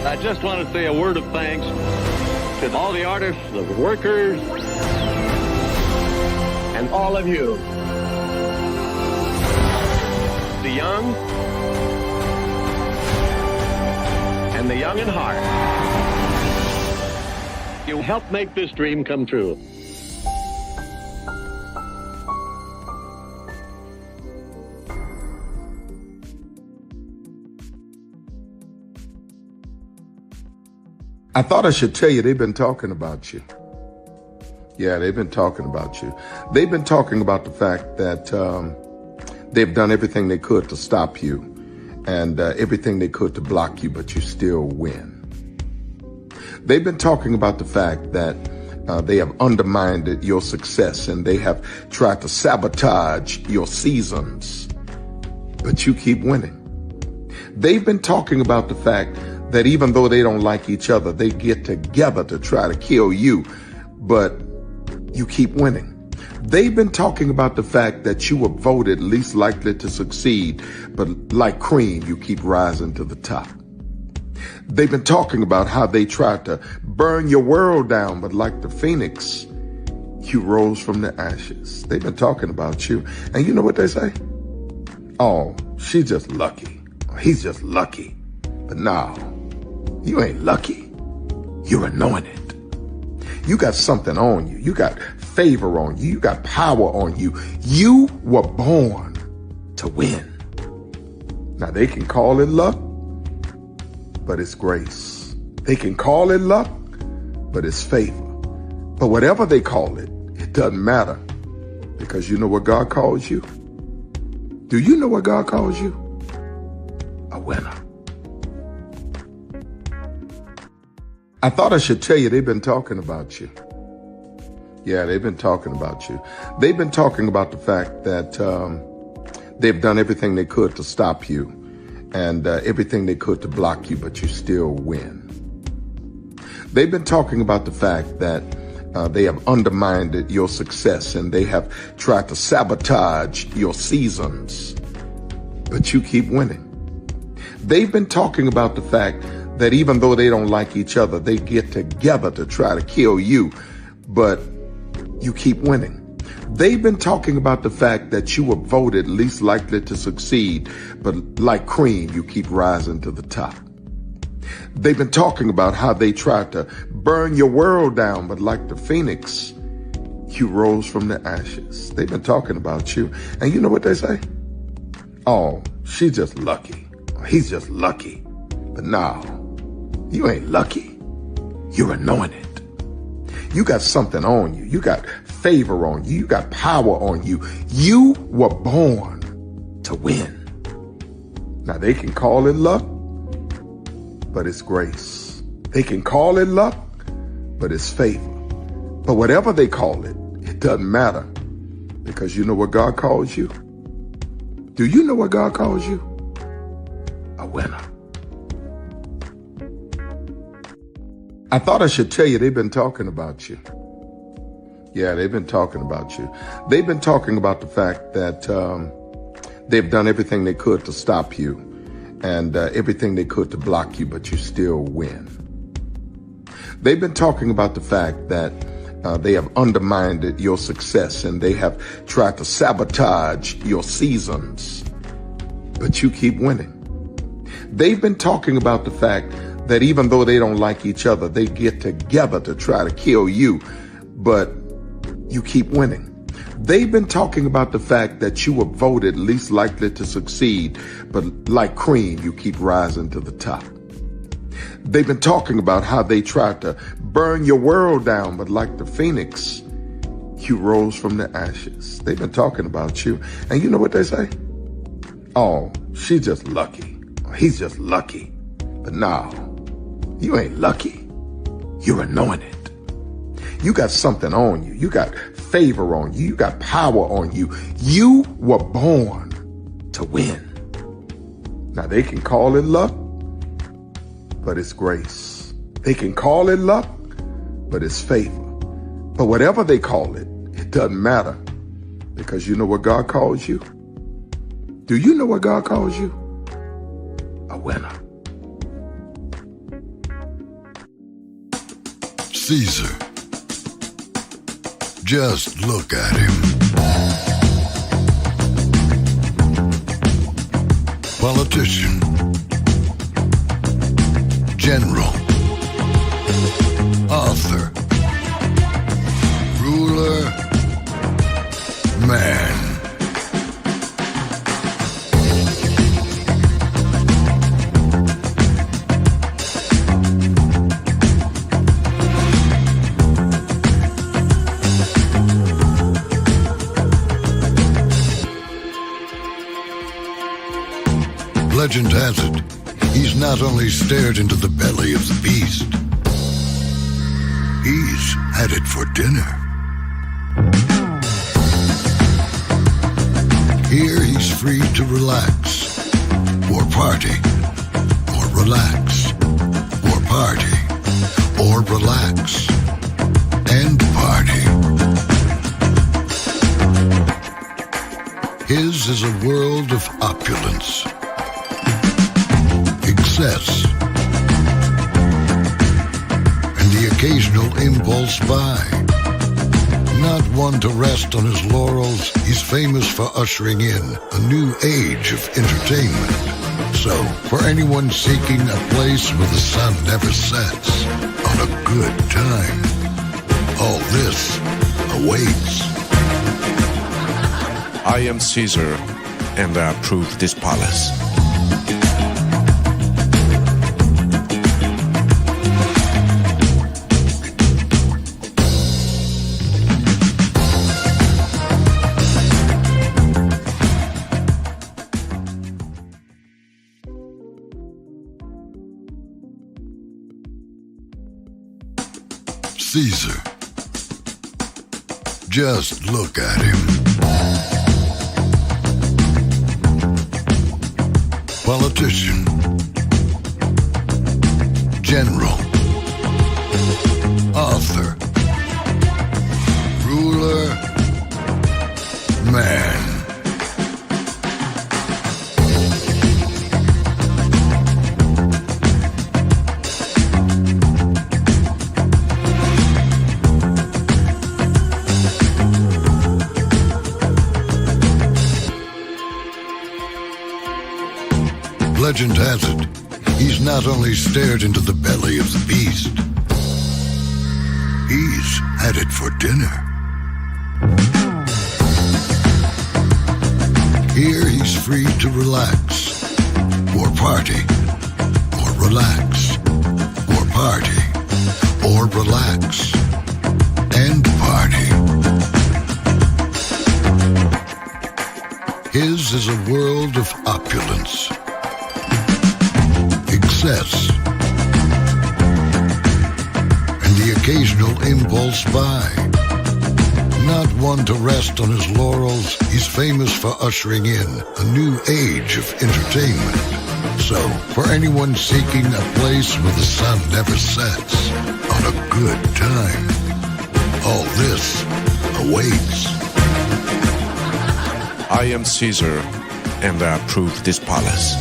I just want to say a word of thanks to all the artists, the workers, and all of you. The young and the young in heart. You helped make this dream come true. I thought I should tell you they've been talking about you. Yeah, they've been talking about you. They've been talking about the fact that they've done everything they could to stop you and everything they could to block you, but you still win. They've been talking about the fact that they have undermined your success and they have tried to sabotage your seasons, but you keep winning. They've been talking about the fact that even though they don't like each other, they get together to try to kill you, but you keep winning. They've been talking about the fact that you were voted least likely to succeed, but like cream, you keep rising to the top. They've been talking about how they tried to burn your world down, but like the phoenix, you rose from the ashes. They've been talking about you. And you know what they say? Oh, she's just lucky. He's just lucky. But no, you ain't lucky. You're anointed. You got something on you. You got favor on you. You got power on you. You were born to win. Now they can call it luck, but it's grace. They can call it luck, but it's favor. But whatever they call it, it doesn't matter, because you know what God calls you? Do you know what God calls you? A winner. I thought I should tell you they've been talking about you. Yeah, they've been talking about you. They've been talking about the fact that they've done everything they could to stop you and everything they could to block you, but you still win. They've been talking about the fact that they have undermined your success and they have tried to sabotage your seasons, but you keep winning. They've been talking about the fact that even though they don't like each other, they get together to try to kill you, but you keep winning. They've been talking about the fact that you were voted least likely to succeed, but like cream, you keep rising to the top. They've been talking about how they tried to burn your world down, but like the phoenix, you rose from the ashes. They've been talking about you. And you know what they say? Oh, she's just lucky. He's just lucky. But no, you ain't lucky. You're anointed. You got something on you. You got favor on you. You got power on you. You were born to win. Now they can call it luck, but it's grace. They can call it luck, but it's favor. But whatever they call it, it doesn't matter, because you know what God calls you? Do you know what God calls you? A winner. I thought I should tell you they've been talking about you. Yeah, they've been talking about you. They've been talking about the fact that they've done everything they could to stop you and everything they could to block you, but you still win. They've been talking about the fact that they have undermined your success and they have tried to sabotage your seasons, but you keep winning. They've been talking about the fact that even though they don't like each other, they get together to try to kill you, but you keep winning. They've been talking about the fact that you were voted least likely to succeed, but like cream, you keep rising to the top. They've been talking about how they tried to burn your world down, but like the phoenix, you rose from the ashes. They've been talking about you. And you know what they say? Oh, she's just lucky. He's just lucky. But no, you ain't lucky. You're anointed. You got something on you. You got favor on you. You got power on you. You were born to win. Now they can call it luck, but it's grace. They can call it luck, but it's favor. But whatever they call it, it doesn't matter, because you know what God calls you? Do you know what God calls you? A winner. Caesar. Just look at him. Politician. General. Author. Ruler. Man. Legend has it, he's not only stared into the belly of the beast, he's had it for dinner. Here he's free to relax, or party, or relax, or party, or relax, and party. His is a world of opulence, excess, and the occasional impulse buy. Not one to rest on his laurels, he's famous for ushering in a new age of entertainment. So, for anyone seeking a place where the sun never sets, on a good time, all this awaits. I am Caesar, and I approve this palace. Caesar. Just look at him. Politician. General. Author. Ruler. Man. Legend has it, he's not only stared into the belly of the beast, he's had it for dinner. Here he's free to relax, or party, or relax, or party, or relax, and party. His is a world of opulence, excess, and the occasional impulse buy. Not one to rest on his laurels, he's famous for ushering in a new age of entertainment. So, for anyone seeking a place where the sun never sets, on a good time, all this awaits. I am Caesar, and I approve this palace.